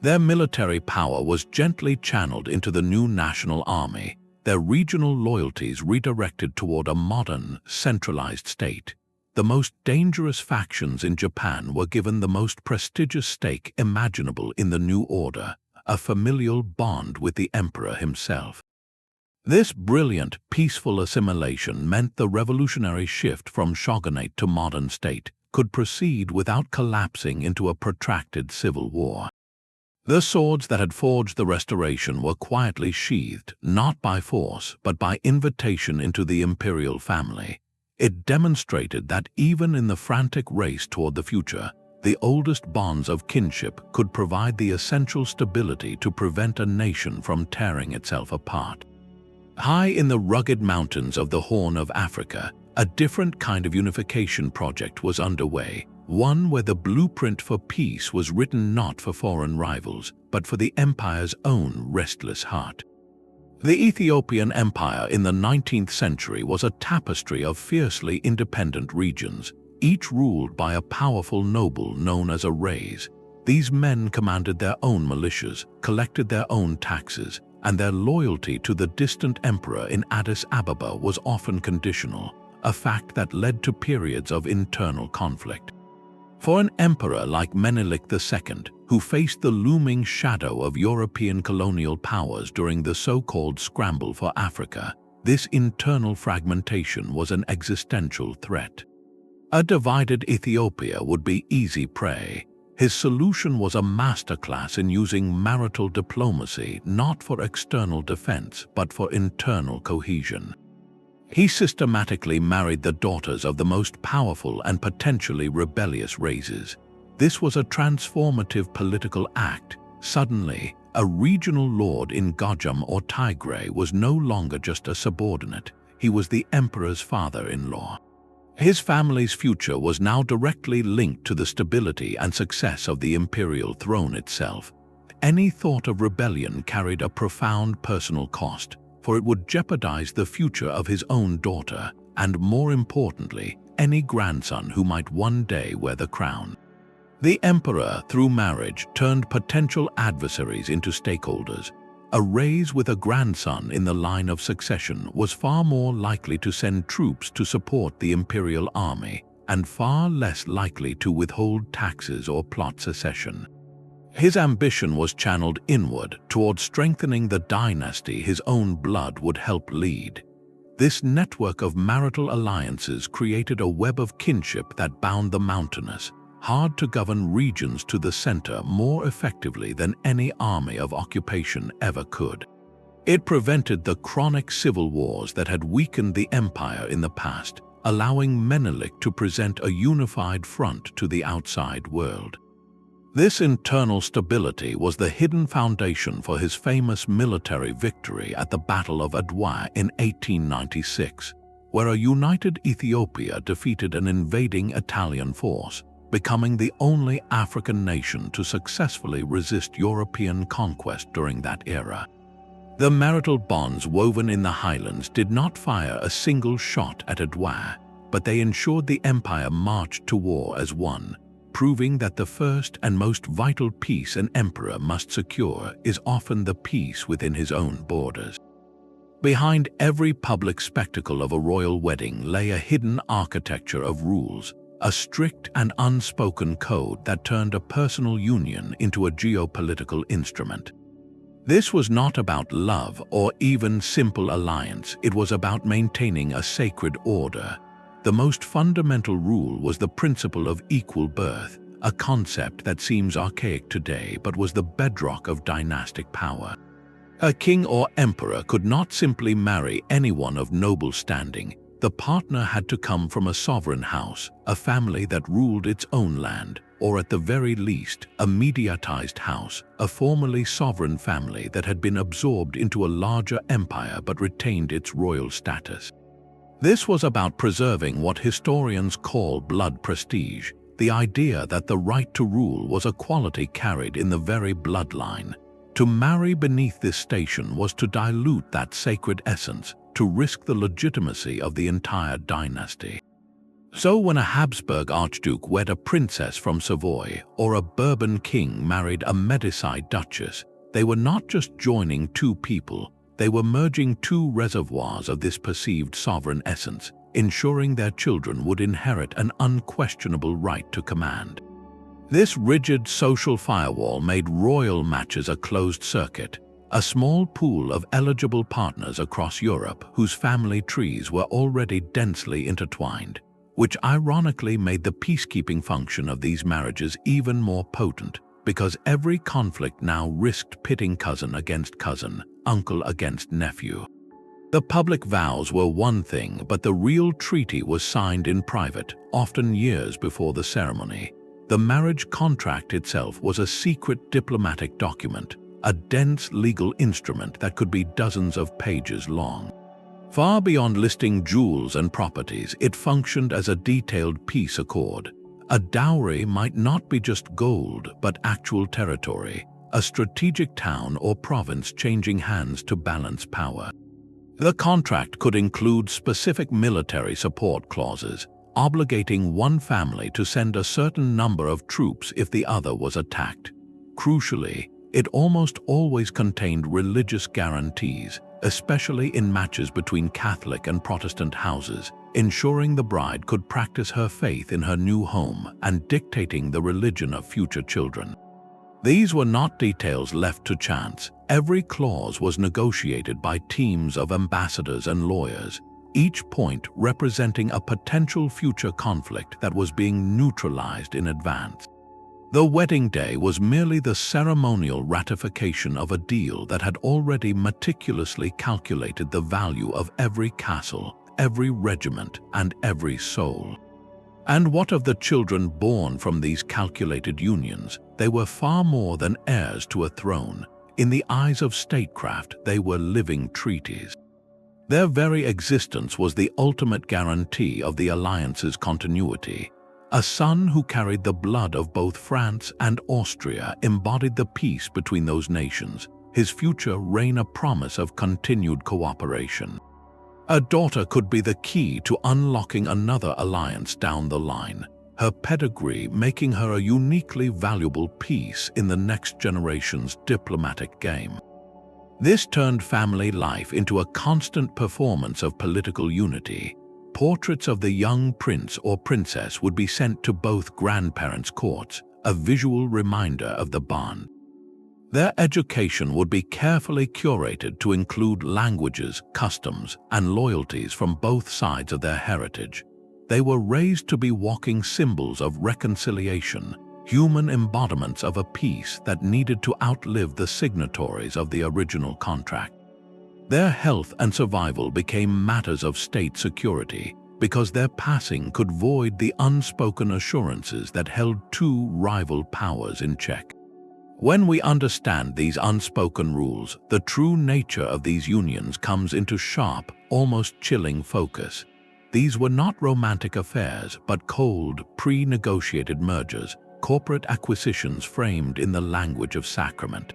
Their military power was gently channeled into the new national army, their regional loyalties redirected toward a modern, centralized state. The most dangerous factions in Japan were given the most prestigious stake imaginable in the new order, a familial bond with the emperor himself. This brilliant, peaceful assimilation meant the revolutionary shift from shogunate to modern state could proceed without collapsing into a protracted civil war. The swords that had forged the restoration were quietly sheathed, not by force, but by invitation into the imperial family. It demonstrated that even in the frantic race toward the future, the oldest bonds of kinship could provide the essential stability to prevent a nation from tearing itself apart. High in the rugged mountains of the Horn of Africa, a different kind of unification project was underway, one where the blueprint for peace was written not for foreign rivals, but for the empire's own restless heart. The Ethiopian Empire in the 19th century was a tapestry of fiercely independent regions, each ruled by a powerful noble known as a Rais. These men commanded their own militias, collected their own taxes, and their loyalty to the distant emperor in Addis Ababa was often conditional, a fact that led to periods of internal conflict. For an emperor like Menelik II, who faced the looming shadow of European colonial powers during the so-called scramble for Africa, this internal fragmentation was an existential threat. A divided Ethiopia would be easy prey. His solution was a masterclass in using marital diplomacy not for external defense but for internal cohesion. He systematically married the daughters of the most powerful and potentially rebellious races. This was a transformative political act. Suddenly, a regional lord in Gojam or Tigray was no longer just a subordinate, he was the emperor's father-in-law. His family's future was now directly linked to the stability and success of the imperial throne itself. Any thought of rebellion carried a profound personal cost, for it would jeopardize the future of his own daughter, and more importantly, any grandson who might one day wear the crown. The emperor, through marriage, turned potential adversaries into stakeholders. A Rais with a grandson in the line of succession was far more likely to send troops to support the imperial army, and far less likely to withhold taxes or plot secession. His ambition was channeled inward toward strengthening the dynasty his own blood would help lead. This network of marital alliances created a web of kinship that bound the mountainous, hard-to-govern regions to the center more effectively than any army of occupation ever could. It prevented the chronic civil wars that had weakened the empire in the past, allowing Menelik to present a unified front to the outside world. This internal stability was the hidden foundation for his famous military victory at the Battle of Adwa in 1896, where a united Ethiopia defeated an invading Italian force, becoming the only African nation to successfully resist European conquest during that era. The marital bonds woven in the highlands did not fire a single shot at Adwa, but they ensured the empire marched to war as one, proving that the first and most vital peace an emperor must secure is often the peace within his own borders. Behind every public spectacle of a royal wedding lay a hidden architecture of rules, a strict and unspoken code that turned a personal union into a geopolitical instrument. This was not about love or even simple alliance, it was about maintaining a sacred order. The most fundamental rule was the principle of equal birth, a concept that seems archaic today but was the bedrock of dynastic power. A king or emperor could not simply marry anyone of noble standing. the partner had to come from a sovereign house, a family that ruled its own land, or at the very least, a mediatized house, a formerly sovereign family that had been absorbed into a larger empire but retained its royal status. This was about preserving what historians call blood prestige, the idea that the right to rule was a quality carried in the very bloodline. To marry beneath this station was to dilute that sacred essence, to risk the legitimacy of the entire dynasty. So when a Habsburg archduke wed a princess from Savoy, or a Bourbon king married a Medici duchess, they were not just joining two people, they were merging two reservoirs of this perceived sovereign essence, ensuring their children would inherit an unquestionable right to command. This rigid social firewall made royal matches a closed circuit, a small pool of eligible partners across Europe whose family trees were already densely intertwined, which ironically made the peacekeeping function of these marriages even more potent, because every conflict now risked pitting cousin against cousin, uncle against nephew. The public vows were one thing, but the real treaty was signed in private, often years before the ceremony. The marriage contract itself was a secret diplomatic document, a dense legal instrument that could be dozens of pages long. Far beyond listing jewels and properties, it functioned as a detailed peace accord. A dowry might not be just gold, but actual territory, a strategic town or province changing hands to balance power. The contract could include specific military support clauses, obligating one family to send a certain number of troops if the other was attacked. Crucially, it almost always contained religious guarantees, especially in matches between Catholic and Protestant houses, ensuring the bride could practice her faith in her new home and dictating the religion of future children. These were not details left to chance. Every clause was negotiated by teams of ambassadors and lawyers, each point representing a potential future conflict that was being neutralized in advance. The wedding day was merely the ceremonial ratification of a deal that had already meticulously calculated the value of every castle, every regiment, and every soul. And what of the children born from these calculated unions? They were far more than heirs to a throne. In the eyes of statecraft, they were living treaties. Their very existence was the ultimate guarantee of the alliance's continuity. A son who carried the blood of both France and Austria embodied the peace between those nations, his future reign a promise of continued cooperation. A daughter could be the key to unlocking another alliance down the line, her pedigree making her a uniquely valuable piece in the next generation's diplomatic game. This turned family life into a constant performance of political unity. Portraits of the young prince or princess would be sent to both grandparents' courts, a visual reminder of the bond. Their education would be carefully curated to include languages, customs, and loyalties from both sides of their heritage. They were raised to be walking symbols of reconciliation, human embodiments of a peace that needed to outlive the signatories of the original contract. Their health and survival became matters of state security because their passing could void the unspoken assurances that held two rival powers in check. When we understand these unspoken rules, the true nature of these unions comes into sharp, almost chilling focus. These were not romantic affairs, but cold, pre-negotiated mergers, corporate acquisitions framed in the language of sacrament.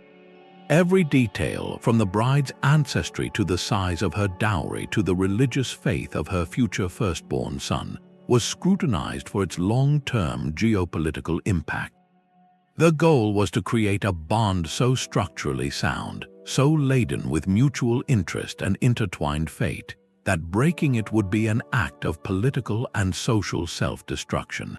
Every detail, from the bride's ancestry to the size of her dowry to the religious faith of her future firstborn son, was scrutinized for its long-term geopolitical impact. The goal was to create a bond so structurally sound, so laden with mutual interest and intertwined fate, that breaking it would be an act of political and social self-destruction.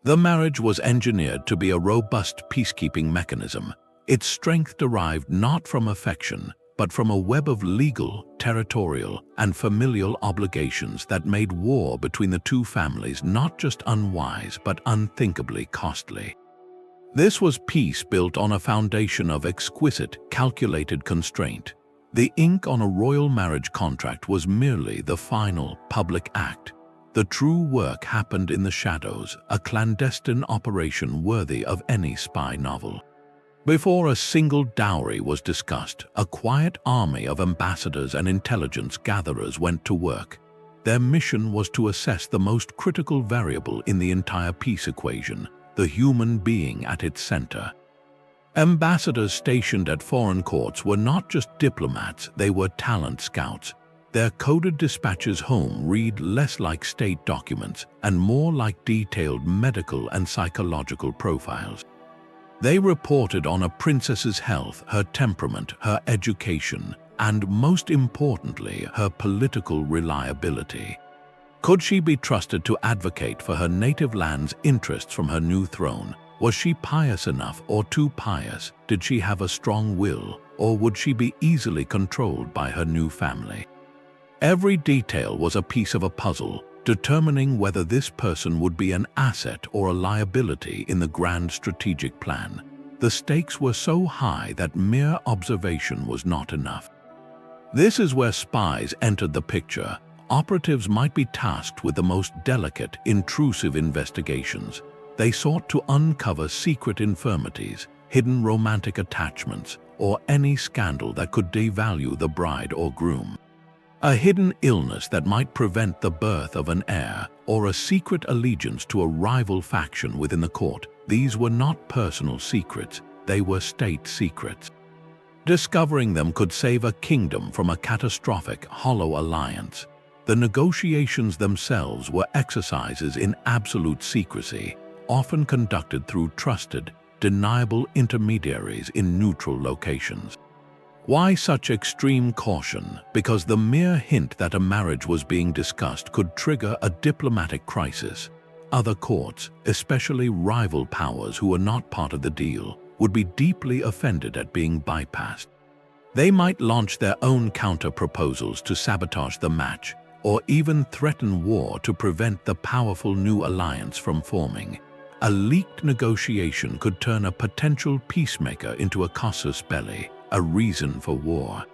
The marriage was engineered to be a robust peacekeeping mechanism, its strength derived not from affection, but from a web of legal, territorial, and familial obligations that made war between the two families not just unwise but unthinkably costly. This was peace built on a foundation of exquisite, calculated constraint. The ink on a royal marriage contract was merely the final public act. The true work happened in the shadows, a clandestine operation worthy of any spy novel. Before a single dowry was discussed, a quiet army of ambassadors and intelligence gatherers went to work. Their mission was to assess the most critical variable in the entire peace equation, the human being at its center. Ambassadors stationed at foreign courts were not just diplomats, they were talent scouts. Their coded dispatches home read less like state documents and more like detailed medical and psychological profiles. They reported on a princess's health, her temperament, her education, and most importantly, her political reliability. Could she be trusted to advocate for her native land's interests from her new throne? Was she pious enough or too pious? Did she have a strong will, or would she be easily controlled by her new family? Every detail was a piece of a puzzle, determining whether this person would be an asset or a liability in the grand strategic plan. The stakes were so high that mere observation was not enough. This is where spies entered the picture. Operatives might be tasked with the most delicate, intrusive investigations. They sought to uncover secret infirmities, hidden romantic attachments, or any scandal that could devalue the bride or groom. A hidden illness that might prevent the birth of an heir, or a secret allegiance to a rival faction within the court. These were not personal secrets, they were state secrets. Discovering them could save a kingdom from a catastrophic, hollow alliance. The negotiations themselves were exercises in absolute secrecy, often conducted through trusted, deniable intermediaries in neutral locations. Why such extreme caution? Because the mere hint that a marriage was being discussed could trigger a diplomatic crisis. Other courts, especially rival powers who were not part of the deal, would be deeply offended at being bypassed. They might launch their own counter-proposals to sabotage the match, or even threaten war to prevent the powerful new alliance from forming. A leaked negotiation could turn a potential peacemaker into a casus belli, a reason for war.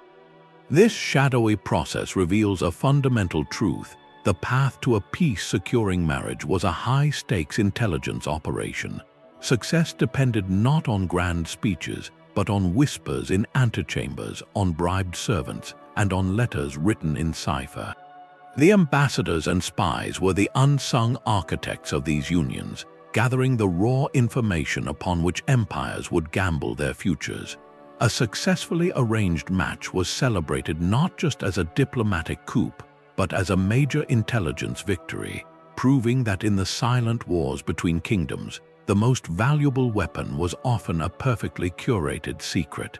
This shadowy process reveals a fundamental truth. The path to a peace-securing marriage was a high-stakes intelligence operation. Success depended not on grand speeches, but on whispers in antechambers, on bribed servants, and on letters written in cipher. The ambassadors and spies were the unsung architects of these unions, gathering the raw information upon which empires would gamble their futures. A successfully arranged match was celebrated not just as a diplomatic coup, but as a major intelligence victory, proving that in the silent wars between kingdoms, the most valuable weapon was often a perfectly curated secret.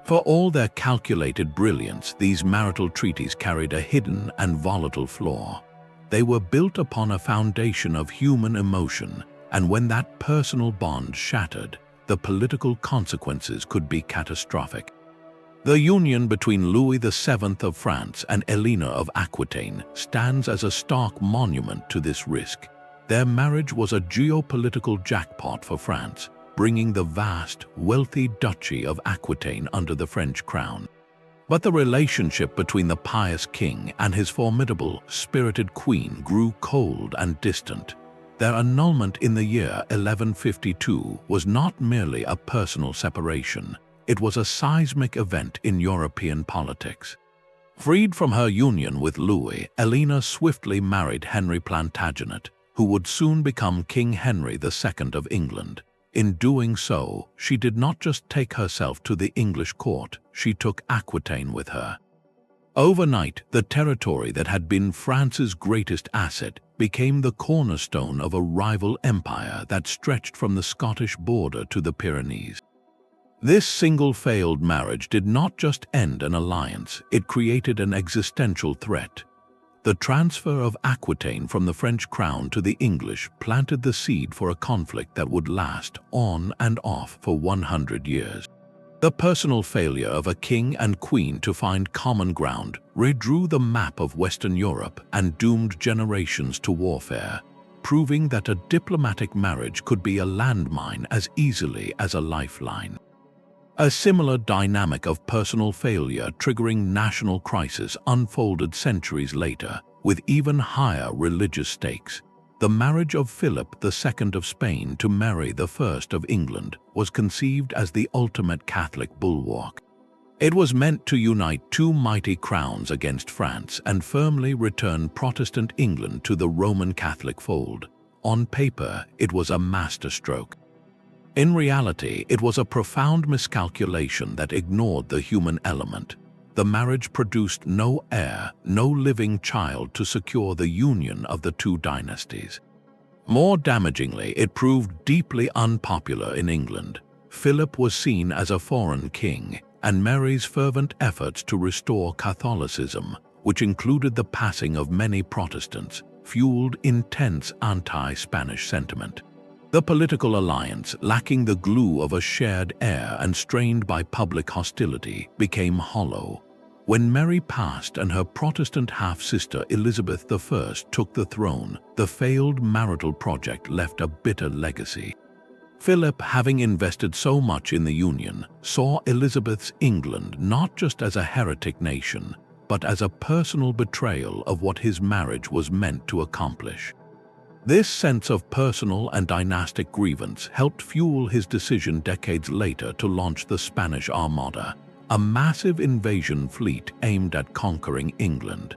For all their calculated brilliance, these marital treaties carried a hidden and volatile flaw. They were built upon a foundation of human emotion, and when that personal bond shattered, the political consequences could be catastrophic. The union between Louis VII of France and Eleanor of Aquitaine stands as a stark monument to this risk. Their marriage was a geopolitical jackpot for France, bringing the vast, wealthy duchy of Aquitaine under the French crown. But the relationship between the pious king and his formidable, spirited queen grew cold and distant. Their annulment in the year 1152 was not merely a personal separation. It was a seismic event in European politics. Freed from her union with Louis, Eleanor swiftly married Henry Plantagenet, who would soon become King Henry II of England. In doing so, she did not just take herself to the English court, she took Aquitaine with her. Overnight, the territory that had been France's greatest asset became the cornerstone of a rival empire that stretched from the Scottish border to the Pyrenees. This single failed marriage did not just end an alliance, it created an existential threat. The transfer of Aquitaine from the French crown to the English planted the seed for a conflict that would last on and off for 100 years. The personal failure of a king and queen to find common ground redrew the map of Western Europe and doomed generations to warfare, proving that a diplomatic marriage could be a landmine as easily as a lifeline. A similar dynamic of personal failure triggering national crisis unfolded centuries later, with even higher religious stakes. The marriage of Philip II of Spain to Mary I of England was conceived as the ultimate Catholic bulwark. It was meant to unite two mighty crowns against France and firmly return Protestant England to the Roman Catholic fold. On paper, it was a masterstroke. In reality, it was a profound miscalculation that ignored the human element. The marriage produced no heir, no living child to secure the union of the two dynasties. More damagingly, it proved deeply unpopular in England. Philip was seen as a foreign king, and Mary's fervent efforts to restore Catholicism, which included the passing of many Protestants, fueled intense anti-Spanish sentiment. The political alliance, lacking the glue of a shared heir and strained by public hostility, became hollow. When Mary passed and her Protestant half-sister Elizabeth I took the throne, the failed marital project left a bitter legacy. Philip, having invested so much in the union, saw Elizabeth's England not just as a heretic nation, but as a personal betrayal of what his marriage was meant to accomplish. This sense of personal and dynastic grievance helped fuel his decision decades later to launch the Spanish Armada, a massive invasion fleet aimed at conquering England.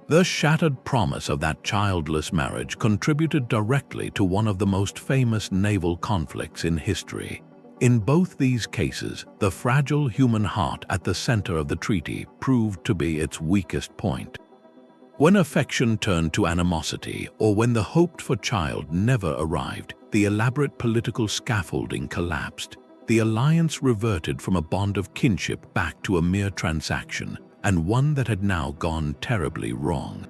The shattered promise of that childless marriage contributed directly to one of the most famous naval conflicts in history. In both these cases, the fragile human heart at the center of the treaty proved to be its weakest point. When affection turned to animosity, or when the hoped-for child never arrived, the elaborate political scaffolding collapsed. The alliance reverted from a bond of kinship back to a mere transaction, and one that had now gone terribly wrong.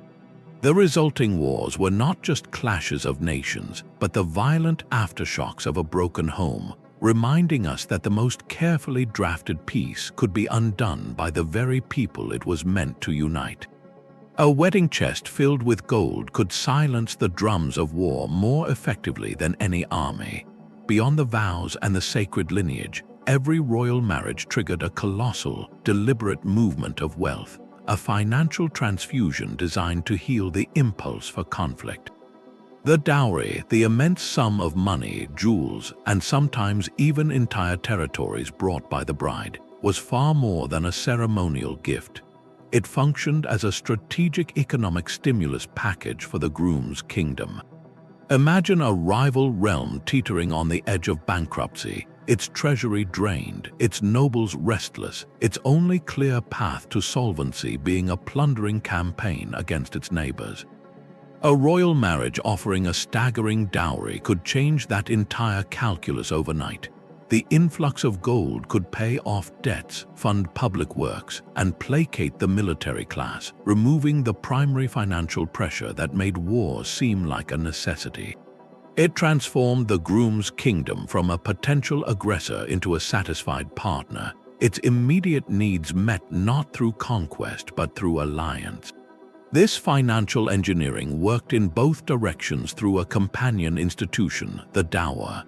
The resulting wars were not just clashes of nations, but the violent aftershocks of a broken home, reminding us that the most carefully drafted peace could be undone by the very people it was meant to unite. A wedding chest filled with gold could silence the drums of war more effectively than any army. Beyond the vows and the sacred lineage, every royal marriage triggered a colossal, deliberate movement of wealth, a financial transfusion designed to heal the impulse for conflict. The dowry, the immense sum of money, jewels, and sometimes even entire territories brought by the bride, was far more than a ceremonial gift. It functioned as a strategic economic stimulus package for the groom's kingdom. Imagine a rival realm teetering on the edge of bankruptcy, its treasury drained, its nobles restless, its only clear path to solvency being a plundering campaign against its neighbors. A royal marriage offering a staggering dowry could change that entire calculus overnight. The influx of gold could pay off debts, fund public works, and placate the military class, removing the primary financial pressure that made war seem like a necessity. It transformed the groom's kingdom from a potential aggressor into a satisfied partner, its immediate needs met not through conquest but through alliance. This financial engineering worked in both directions through a companion institution, the dower.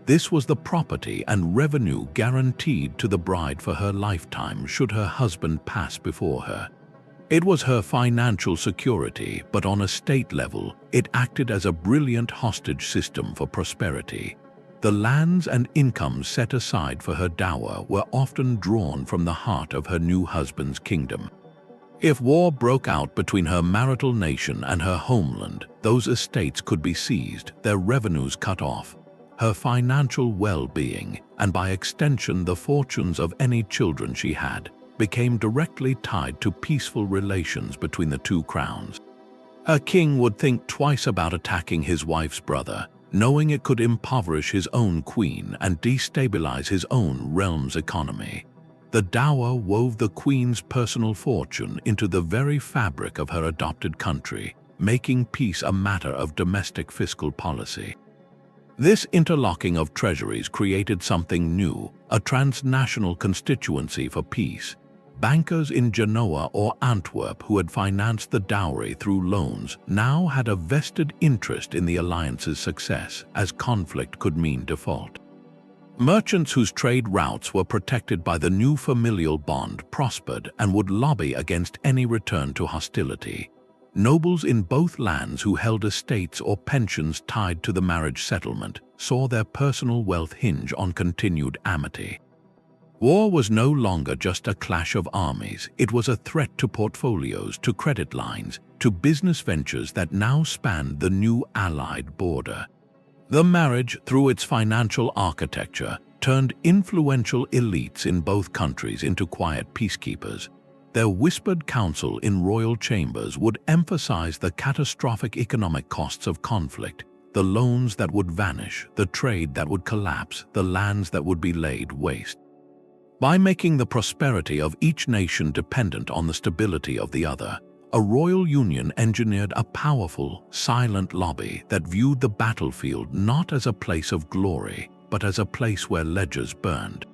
This was the property and revenue guaranteed to the bride for her lifetime should her husband pass before her. It was her financial security, but on a state level, it acted as a brilliant hostage system for prosperity. The lands and incomes set aside for her dower were often drawn from the heart of her new husband's kingdom. If war broke out between her marital nation and her homeland, those estates could be seized, their revenues cut off. Her financial well-being, and by extension the fortunes of any children she had, became directly tied to peaceful relations between the two crowns. A king would think twice about attacking his wife's brother, knowing it could impoverish his own queen and destabilize his own realm's economy. The dower wove the queen's personal fortune into the very fabric of her adopted country, making peace a matter of domestic fiscal policy. This interlocking of treasuries created something new, a transnational constituency for peace. Bankers in Genoa or Antwerp who had financed the dowry through loans now had a vested interest in the alliance's success, as conflict could mean default. Merchants whose trade routes were protected by the new familial bond prospered and would lobby against any return to hostility. Nobles in both lands who held estates or pensions tied to the marriage settlement saw their personal wealth hinge on continued amity. War was no longer just a clash of armies, it was a threat to portfolios, to credit lines, to business ventures that now spanned the new Allied border. The marriage, through its financial architecture, turned influential elites in both countries into quiet peacekeepers. Their whispered counsel in royal chambers would emphasize the catastrophic economic costs of conflict, the loans that would vanish, the trade that would collapse, the lands that would be laid waste. By making the prosperity of each nation dependent on the stability of the other, a royal union engineered a powerful, silent lobby that viewed the battlefield not as a place of glory, but as a place where ledgers burned.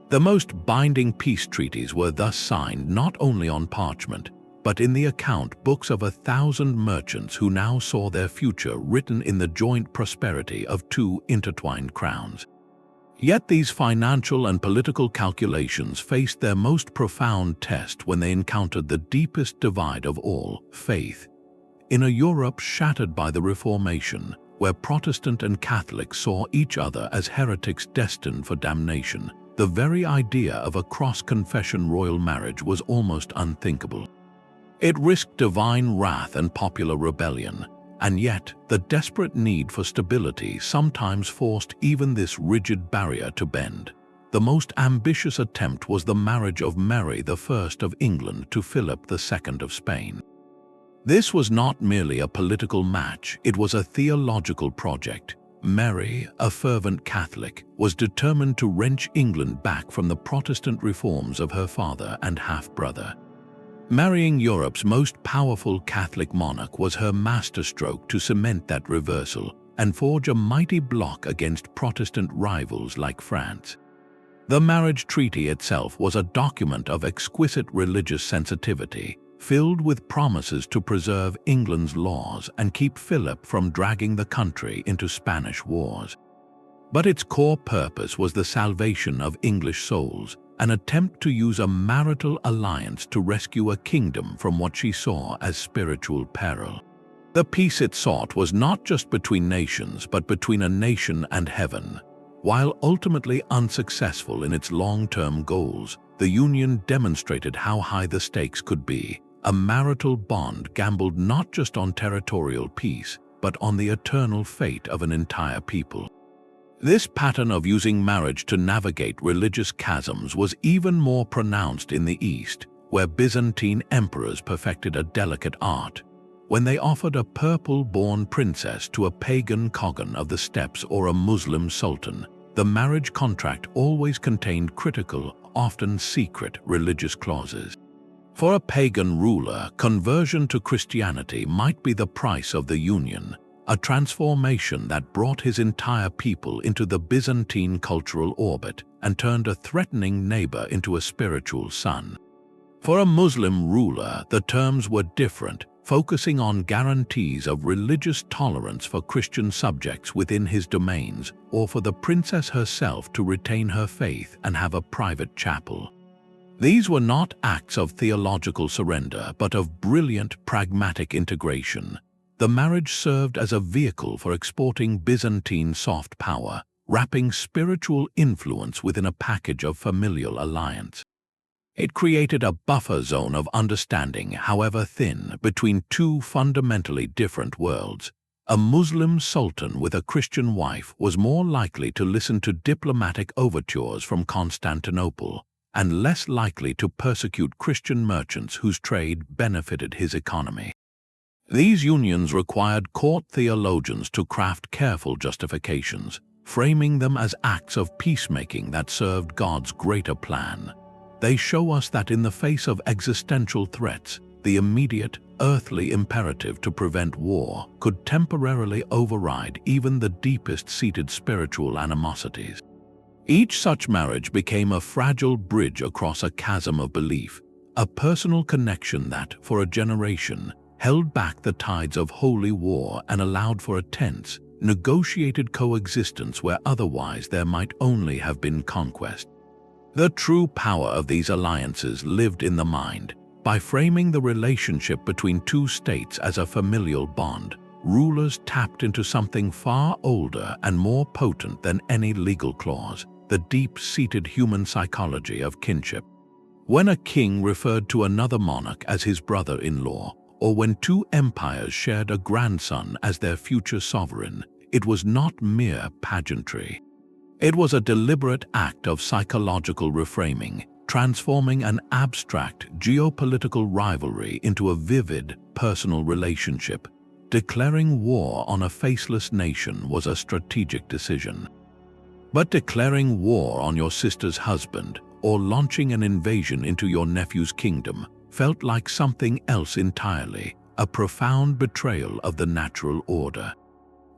The most binding peace treaties were thus signed not only on parchment, but in the account books of 1,000 merchants who now saw their future written in the joint prosperity of two intertwined crowns. Yet these financial and political calculations faced their most profound test when they encountered the deepest divide of all, faith. In a Europe shattered by the Reformation, where Protestant and Catholic saw each other as heretics destined for damnation, the very idea of a cross-confession royal marriage was almost unthinkable. It risked divine wrath and popular rebellion, and yet the desperate need for stability sometimes forced even this rigid barrier to bend. The most ambitious attempt was the marriage of Mary I of England to Philip II of Spain. This was not merely a political match, it was a theological project. Mary, a fervent Catholic, was determined to wrench England back from the Protestant reforms of her father and half-brother. Marrying Europe's most powerful Catholic monarch was her masterstroke to cement that reversal and forge a mighty bloc against Protestant rivals like France. The marriage treaty itself was a document of exquisite religious sensitivity, filled with promises to preserve England's laws and keep Philip from dragging the country into Spanish wars. But its core purpose was the salvation of English souls, an attempt to use a marital alliance to rescue a kingdom from what she saw as spiritual peril. The peace it sought was not just between nations, but between a nation and heaven. While ultimately unsuccessful in its long-term goals, the union demonstrated how high the stakes could be. A marital bond gambled not just on territorial peace, but on the eternal fate of an entire people. This pattern of using marriage to navigate religious chasms was even more pronounced in the East, where Byzantine emperors perfected a delicate art. When they offered a purple-born princess to a pagan Khagan of the steppes or a Muslim sultan, the marriage contract always contained critical, often secret, religious clauses. For a pagan ruler, conversion to Christianity might be the price of the union, a transformation that brought his entire people into the Byzantine cultural orbit and turned a threatening neighbor into a spiritual son. For a Muslim ruler, the terms were different, focusing on guarantees of religious tolerance for Christian subjects within his domains, or for the princess herself to retain her faith and have a private chapel. These were not acts of theological surrender, but of brilliant, pragmatic integration. The marriage served as a vehicle for exporting Byzantine soft power, wrapping spiritual influence within a package of familial alliance. It created a buffer zone of understanding, however thin, between two fundamentally different worlds. A Muslim sultan with a Christian wife was more likely to listen to diplomatic overtures from Constantinople, and less likely to persecute Christian merchants whose trade benefited his economy. These unions required court theologians to craft careful justifications, framing them as acts of peacemaking that served God's greater plan. They show us that in the face of existential threats, the immediate, earthly imperative to prevent war could temporarily override even the deepest-seated spiritual animosities. Each such marriage became a fragile bridge across a chasm of belief, a personal connection that, for a generation, held back the tides of holy war and allowed for a tense, negotiated coexistence where otherwise there might only have been conquest. The true power of these alliances lived in the mind. By framing the relationship between two states as a familial bond, rulers tapped into something far older and more potent than any legal clause, the deep-seated human psychology of kinship. When a king referred to another monarch as his brother-in-law, or when two empires shared a grandson as their future sovereign, it was not mere pageantry. It was a deliberate act of psychological reframing, transforming an abstract geopolitical rivalry into a vivid personal relationship. Declaring war on a faceless nation was a strategic decision. But declaring war on your sister's husband or launching an invasion into your nephew's kingdom felt like something else entirely, a profound betrayal of the natural order.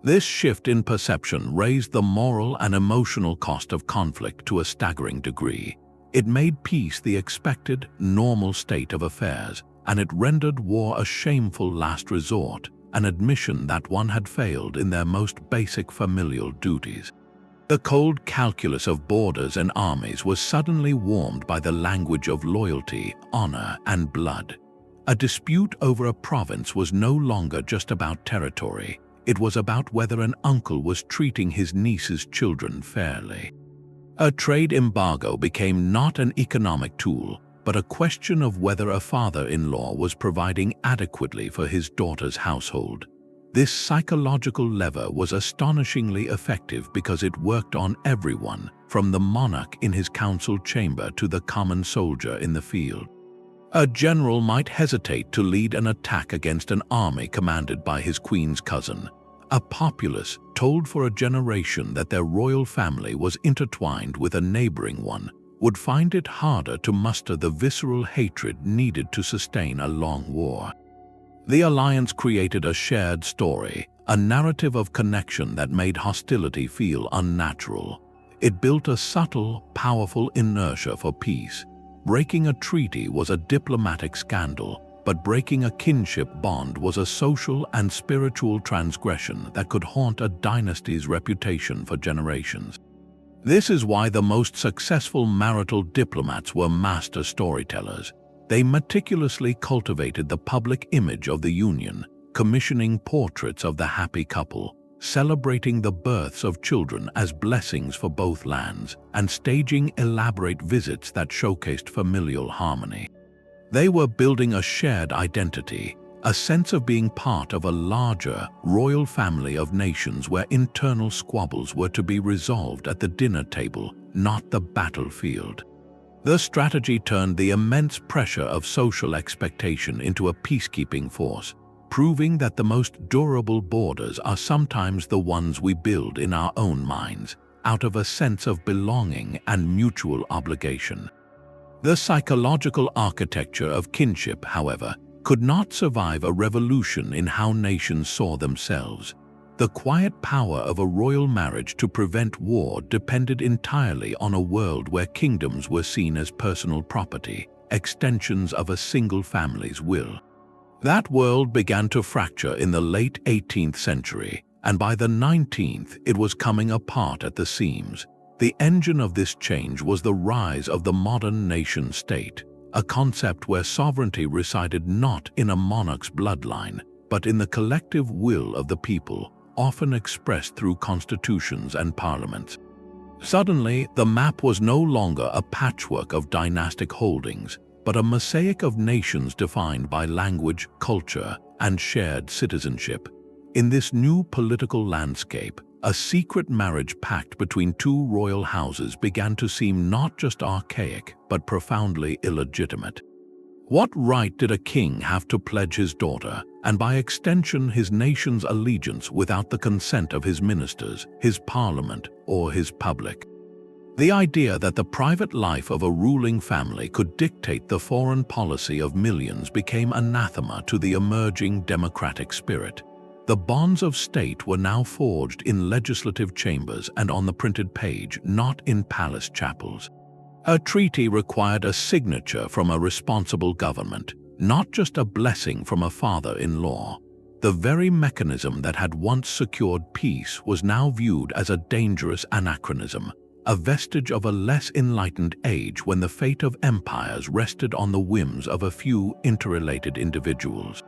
This shift in perception raised the moral and emotional cost of conflict to a staggering degree. It made peace the expected, normal state of affairs, and it rendered war a shameful last resort, an admission that one had failed in their most basic familial duties. The cold calculus of borders and armies was suddenly warmed by the language of loyalty, honor, and blood. A dispute over a province was no longer just about territory. It was about whether an uncle was treating his niece's children fairly. A trade embargo became not an economic tool, but a question of whether a father-in-law was providing adequately for his daughter's household. This psychological lever was astonishingly effective because it worked on everyone, from the monarch in his council chamber to the common soldier in the field. A general might hesitate to lead an attack against an army commanded by his queen's cousin. A populace told for a generation that their royal family was intertwined with a neighboring one would find it harder to muster the visceral hatred needed to sustain a long war. The alliance created a shared story, a narrative of connection that made hostility feel unnatural. It built a subtle, powerful inertia for peace. Breaking a treaty was a diplomatic scandal, but breaking a kinship bond was a social and spiritual transgression that could haunt a dynasty's reputation for generations. This is why the most successful marital diplomats were master storytellers. They meticulously cultivated the public image of the union, commissioning portraits of the happy couple, celebrating the births of children as blessings for both lands, and staging elaborate visits that showcased familial harmony. They were building a shared identity, a sense of being part of a larger, royal family of nations where internal squabbles were to be resolved at the dinner table, not the battlefield. The strategy turned the immense pressure of social expectation into a peacekeeping force, proving that the most durable borders are sometimes the ones we build in our own minds, out of a sense of belonging and mutual obligation. The psychological architecture of kinship, however, could not survive a revolution in how nations saw themselves. The quiet power of a royal marriage to prevent war depended entirely on a world where kingdoms were seen as personal property, extensions of a single family's will. That world began to fracture in the late 18th century, and by the 19th it was coming apart at the seams. The engine of this change was the rise of the modern nation-state, a concept where sovereignty resided not in a monarch's bloodline, but in the collective will of the people, often expressed through constitutions and parliaments. Suddenly, the map was no longer a patchwork of dynastic holdings, but a mosaic of nations defined by language, culture, and shared citizenship. In this new political landscape, a secret marriage pact between two royal houses began to seem not just archaic, but profoundly illegitimate. What right did a king have to pledge his daughter, and by extension his nation's allegiance, without the consent of his ministers, his parliament, or his public? The idea that the private life of a ruling family could dictate the foreign policy of millions became anathema to the emerging democratic spirit. The bonds of state were now forged in legislative chambers and on the printed page, not in palace chapels. A treaty required a signature from a responsible government, not just a blessing from a father-in-law. the very mechanism that had once secured peace was now viewed as a dangerous anachronism, a vestige of a less enlightened age when the fate of empires rested on the whims of a few interrelated individuals.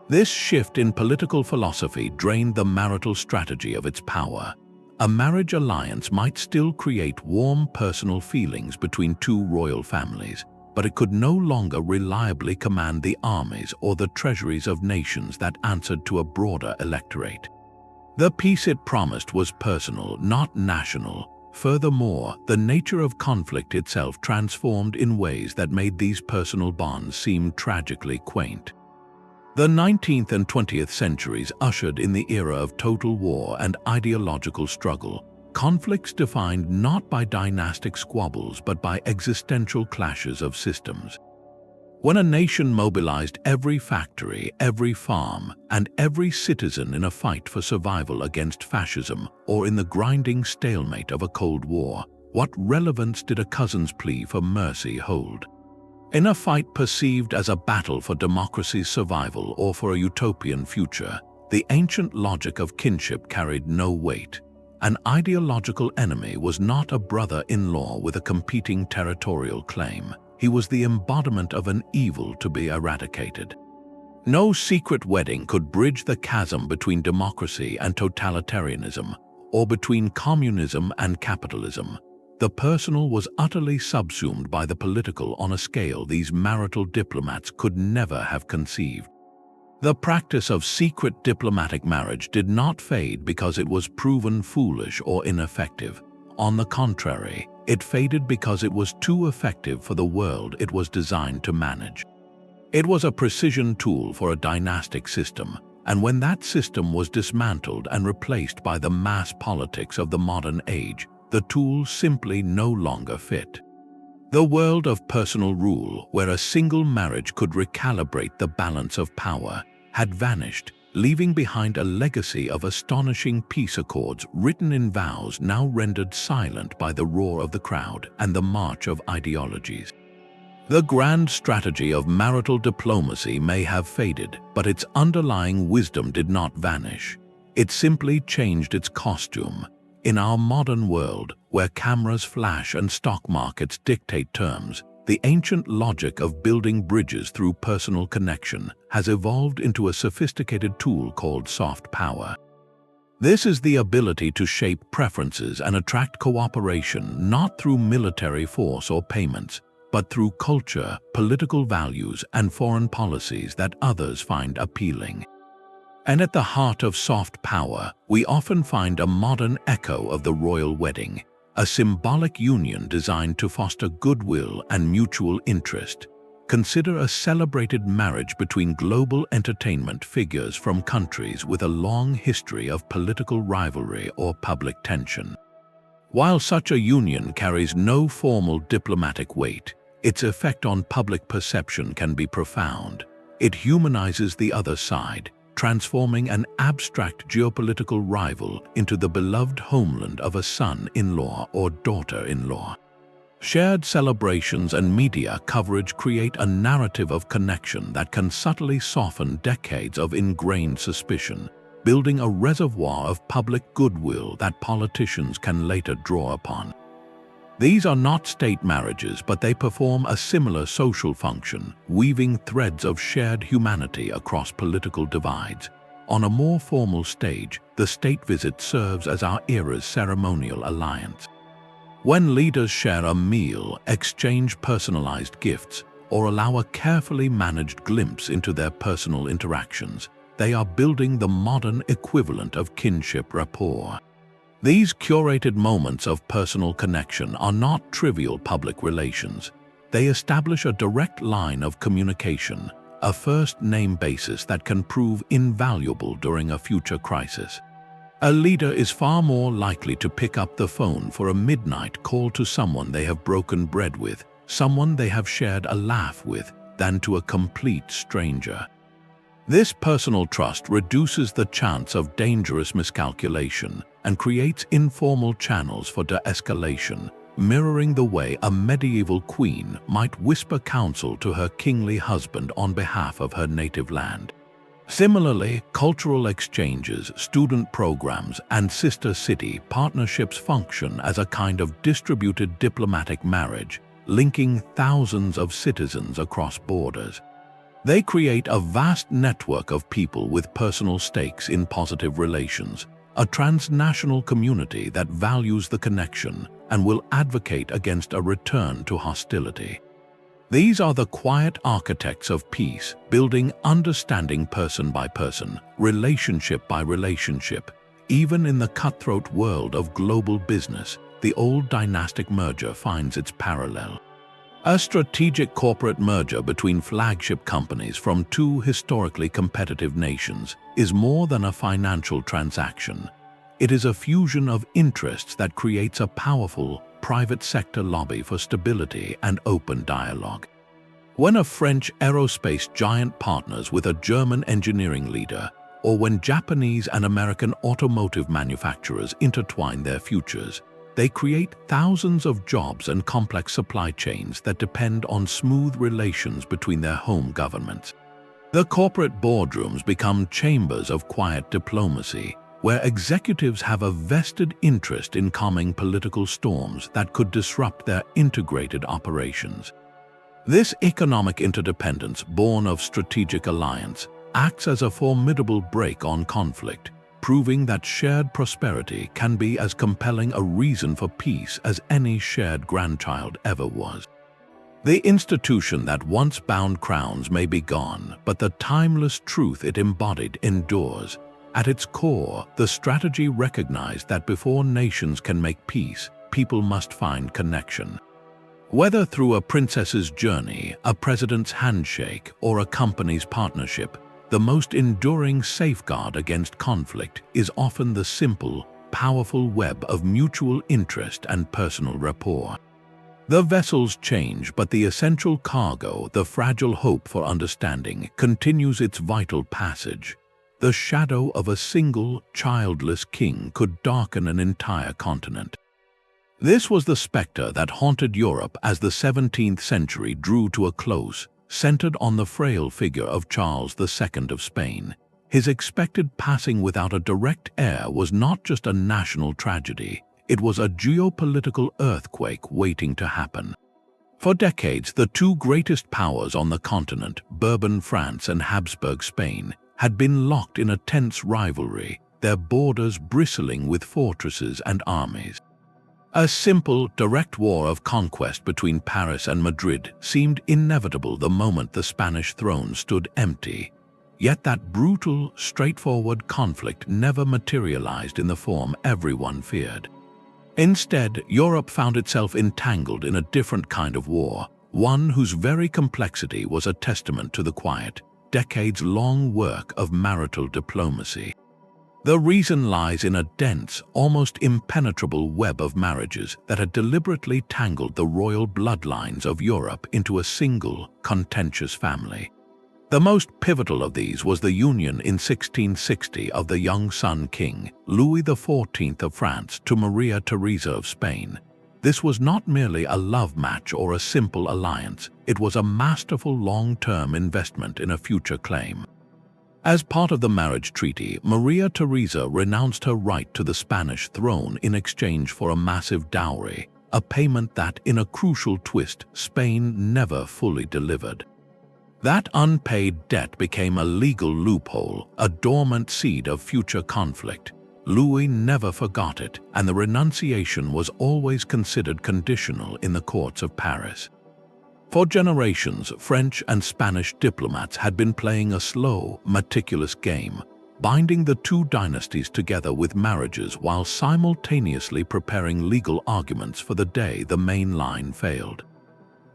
This shift in political philosophy drained the marital strategy of its power. A marriage alliance might still create warm personal feelings between two royal families, but it could no longer reliably command the armies or the treasuries of nations that answered to a broader electorate. The peace it promised was personal, not national. Furthermore, the nature of conflict itself transformed in ways that made these personal bonds seem tragically quaint. The 19th and 20th centuries ushered in the era of total war and ideological struggle, conflicts defined not by dynastic squabbles but by existential clashes of systems. When a nation mobilized every factory, every farm, and every citizen in a fight for survival against fascism or in the grinding stalemate of a Cold War, what relevance did a cousin's plea for mercy hold? In a fight perceived as a battle for democracy's survival or for a utopian future, the ancient logic of kinship carried no weight. An ideological enemy was not a brother-in-law with a competing territorial claim. He was the embodiment of an evil to be eradicated. No secret wedding could bridge the chasm between democracy and totalitarianism, or between communism and capitalism. The personal was utterly subsumed by the political on a scale these marital diplomats could never have conceived. The practice of secret diplomatic marriage did not fade because it was proven foolish or ineffective. On the contrary, it faded because it was too effective for the world it was designed to manage. It was a precision tool for a dynastic system, and when that system was dismantled and replaced by the mass politics of the modern age, the tool simply no longer fit. The world of personal rule, where a single marriage could recalibrate the balance of power, had vanished, leaving behind a legacy of astonishing peace accords written in vows now rendered silent by the roar of the crowd and the march of ideologies. The grand strategy of marital diplomacy may have faded, but its underlying wisdom did not vanish. It simply changed its costume. In our modern world, where cameras flash and stock markets dictate terms, the ancient logic of building bridges through personal connection has evolved into a sophisticated tool called soft power. This is the ability to shape preferences and attract cooperation not through military force or payments, but through culture, political values, and foreign policies that others find appealing. And at the heart of soft power, we often find a modern echo of the royal wedding, a symbolic union designed to foster goodwill and mutual interest. Consider a celebrated marriage between global entertainment figures from countries with a long history of political rivalry or public tension. While such a union carries no formal diplomatic weight, its effect on public perception can be profound. It humanizes the other side, transforming an abstract geopolitical rival into the beloved homeland of a son-in-law or daughter-in-law. Shared celebrations and media coverage create a narrative of connection that can subtly soften decades of ingrained suspicion, building a reservoir of public goodwill that politicians can later draw upon. These are not state marriages, but they perform a similar social function, weaving threads of shared humanity across political divides. On a more formal stage, the state visit serves as our era's ceremonial alliance. When leaders share a meal, exchange personalized gifts, or allow a carefully managed glimpse into their personal interactions, they are building the modern equivalent of kinship rapport. These curated moments of personal connection are not trivial public relations. They establish a direct line of communication, a first-name basis that can prove invaluable during a future crisis. A leader is far more likely to pick up the phone for a midnight call to someone they have broken bread with, someone they have shared a laugh with, than to a complete stranger. This personal trust reduces the chance of dangerous miscalculation and creates informal channels for de-escalation, mirroring the way a medieval queen might whisper counsel to her kingly husband on behalf of her native land. Similarly, cultural exchanges, student programs, and sister city partnerships function as a kind of distributed diplomatic marriage, linking thousands of citizens across borders. They create a vast network of people with personal stakes in positive relations, a transnational community that values the connection and will advocate against a return to hostility. These are the quiet architects of peace, building understanding person by person, relationship by relationship. Even in the cutthroat world of global business, the old dynastic merger finds its parallel. A strategic corporate merger between flagship companies from two historically competitive nations is more than a financial transaction. It is a fusion of interests that creates a powerful, private sector lobby for stability and open dialogue. When a French aerospace giant partners with a German engineering leader, or when Japanese and American automotive manufacturers intertwine their futures, they create thousands of jobs and complex supply chains that depend on smooth relations between their home governments. The corporate boardrooms become chambers of quiet diplomacy, where executives have a vested interest in calming political storms that could disrupt their integrated operations. This economic interdependence, born of strategic alliance, acts as a formidable brake on conflict, proving that shared prosperity can be as compelling a reason for peace as any shared grandchild ever was. The institution that once bound crowns may be gone, but the timeless truth it embodied endures. At its core, the strategy recognized that before nations can make peace, people must find connection. Whether through a princess's journey, a president's handshake, or a company's partnership, the most enduring safeguard against conflict is often the simple, powerful web of mutual interest and personal rapport. The vessels change, but the essential cargo, the fragile hope for understanding, continues its vital passage. The shadow of a single, childless king could darken an entire continent. This was the specter that haunted Europe as the 17th century drew to a close, centered on the frail figure of Charles II of Spain. His expected passing without a direct heir was not just a national tragedy, it was a geopolitical earthquake waiting to happen. For decades, the two greatest powers on the continent, Bourbon France and Habsburg Spain, had been locked in a tense rivalry, their borders bristling with fortresses and armies. A simple, direct war of conquest between Paris and Madrid seemed inevitable the moment the Spanish throne stood empty. Yet that brutal, straightforward conflict never materialized in the form everyone feared. Instead, Europe found itself entangled in a different kind of war, one whose very complexity was a testament to the quiet, decades-long work of marital diplomacy. The reason lies in a dense, almost impenetrable web of marriages that had deliberately tangled the royal bloodlines of Europe into a single, contentious family. The most pivotal of these was the union in 1660 of the young son king, Louis XIV of France, to Maria Theresa of Spain. This was not merely a love match or a simple alliance, it was a masterful long-term investment in a future claim. As part of the marriage treaty, Maria Theresa renounced her right to the Spanish throne in exchange for a massive dowry, a payment that, in a crucial twist, Spain never fully delivered. That unpaid debt became a legal loophole, a dormant seed of future conflict. Louis never forgot it, and the renunciation was always considered conditional in the courts of Paris. For generations, French and Spanish diplomats had been playing a slow, meticulous game, binding the two dynasties together with marriages while simultaneously preparing legal arguments for the day the main line failed.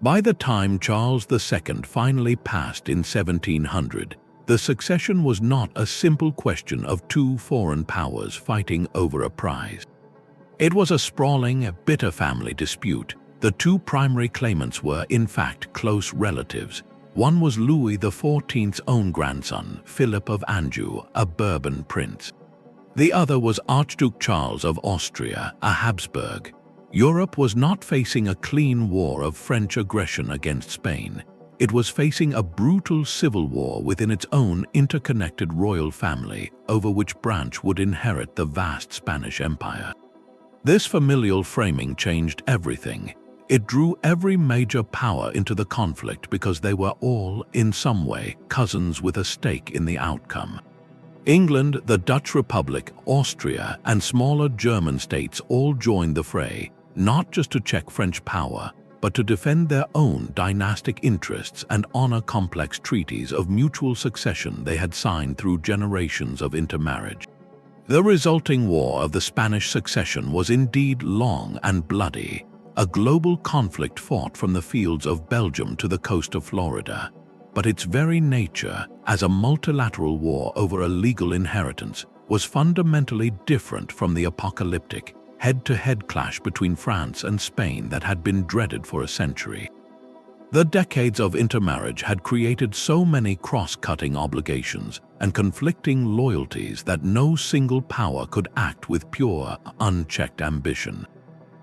By the time Charles II finally passed in 1700, the succession was not a simple question of two foreign powers fighting over a prize. It was a sprawling, bitter family dispute. The two primary claimants were, in fact, close relatives. One was Louis XIV's own grandson, Philip of Anjou, a Bourbon prince. The other was Archduke Charles of Austria, a Habsburg. Europe was not facing a clean war of French aggression against Spain. it was facing a brutal civil war within its own interconnected royal family over which branch would inherit the vast Spanish Empire. This familial framing changed everything. It drew every major power into the conflict because they were all, in some way, cousins with a stake in the outcome. England, the Dutch Republic, Austria, and smaller German states all joined the fray, not just to check French power, but to defend their own dynastic interests and honor complex treaties of mutual succession they had signed through generations of intermarriage. The resulting War of the Spanish Succession was indeed long and bloody, a global conflict fought from the fields of Belgium to the coast of Florida. But its very nature, as a multilateral war over a legal inheritance, was fundamentally different from the apocalyptic, head-to-head clash between France and Spain that had been dreaded for a century. The decades of intermarriage had created so many cross-cutting obligations and conflicting loyalties that no single power could act with pure, unchecked ambition.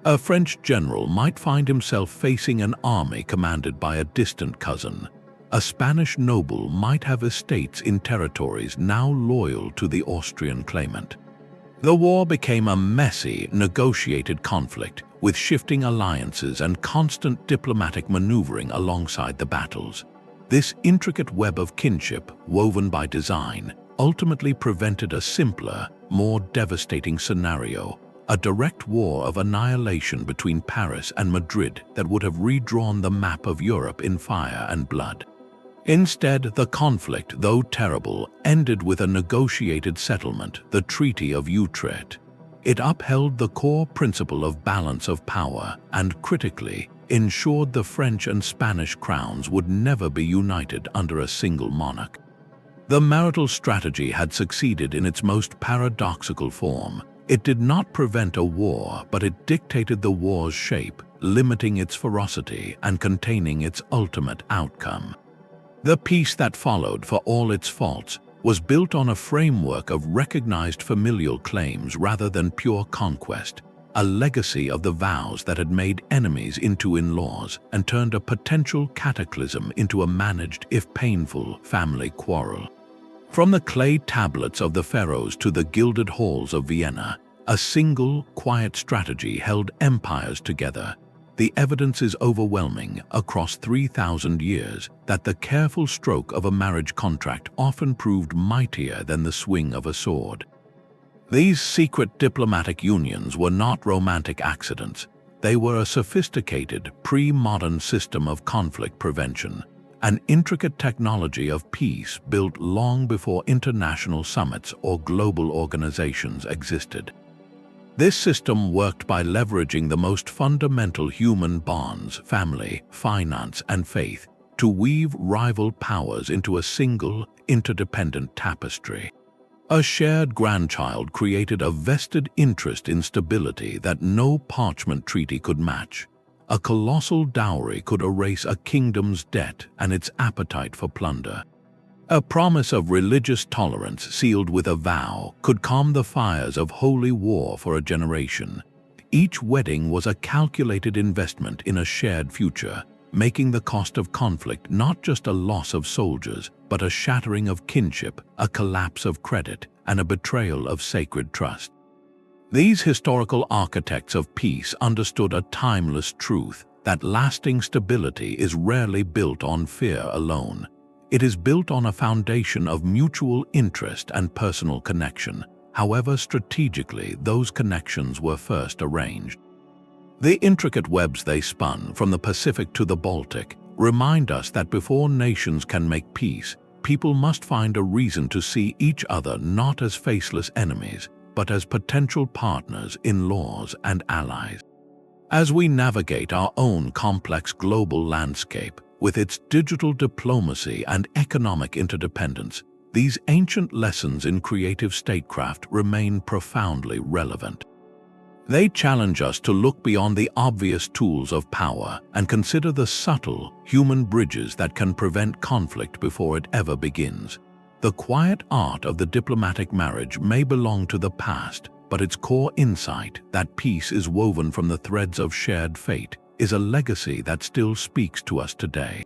A French general might find himself facing an army commanded by a distant cousin. A Spanish noble might have estates in territories now loyal to the Austrian claimant. The war became a messy, negotiated conflict, with shifting alliances and constant diplomatic maneuvering alongside the battles. This intricate web of kinship, woven by design, ultimately prevented a simpler, more devastating scenario, a direct war of annihilation between Paris and Madrid that would have redrawn the map of Europe in fire and blood. Instead, the conflict, though terrible, ended with a negotiated settlement, the Treaty of Utrecht. It upheld the core principle of balance of power and, critically, ensured the French and Spanish crowns would never be united under a single monarch. The marital strategy had succeeded in its most paradoxical form. It did not prevent a war, but it dictated the war's shape, limiting its ferocity and containing its ultimate outcome. The peace that followed, for all its faults, was built on a framework of recognized familial claims rather than pure conquest, a legacy of the vows that had made enemies into in-laws and turned a potential cataclysm into a managed, if painful, family quarrel. From the clay tablets of the pharaohs to the gilded halls of Vienna, a single, quiet strategy held empires together. The evidence is overwhelming across 3,000 years that the careful stroke of a marriage contract often proved mightier than the swing of a sword. These secret diplomatic unions were not romantic accidents. They were a sophisticated, pre-modern system of conflict prevention, an intricate technology of peace built long before international summits or global organizations existed. This system worked by leveraging the most fundamental human bonds, family, finance, and faith, to weave rival powers into a single, interdependent tapestry. A shared grandchild created a vested interest in stability that no parchment treaty could match. A colossal dowry could erase a kingdom's debt and its appetite for plunder. A promise of religious tolerance sealed with a vow could calm the fires of holy war for a generation. Each wedding was a calculated investment in a shared future, making the cost of conflict not just a loss of soldiers, but a shattering of kinship, a collapse of credit, and a betrayal of sacred trust. These historical architects of peace understood a timeless truth that lasting stability is rarely built on fear alone. It is built on a foundation of mutual interest and personal connection, however strategically those connections were first arranged. The intricate webs they spun, from the Pacific to the Baltic, remind us that before nations can make peace, people must find a reason to see each other not as faceless enemies, but as potential partners, in-laws, and allies. As we navigate our own complex global landscape, with its digital diplomacy and economic interdependence, these ancient lessons in creative statecraft remain profoundly relevant. They challenge us to look beyond the obvious tools of power and consider the subtle, human bridges that can prevent conflict before it ever begins. The quiet art of the diplomatic marriage may belong to the past, but its core insight, that peace is woven from the threads of shared fate, is a legacy that still speaks to us today.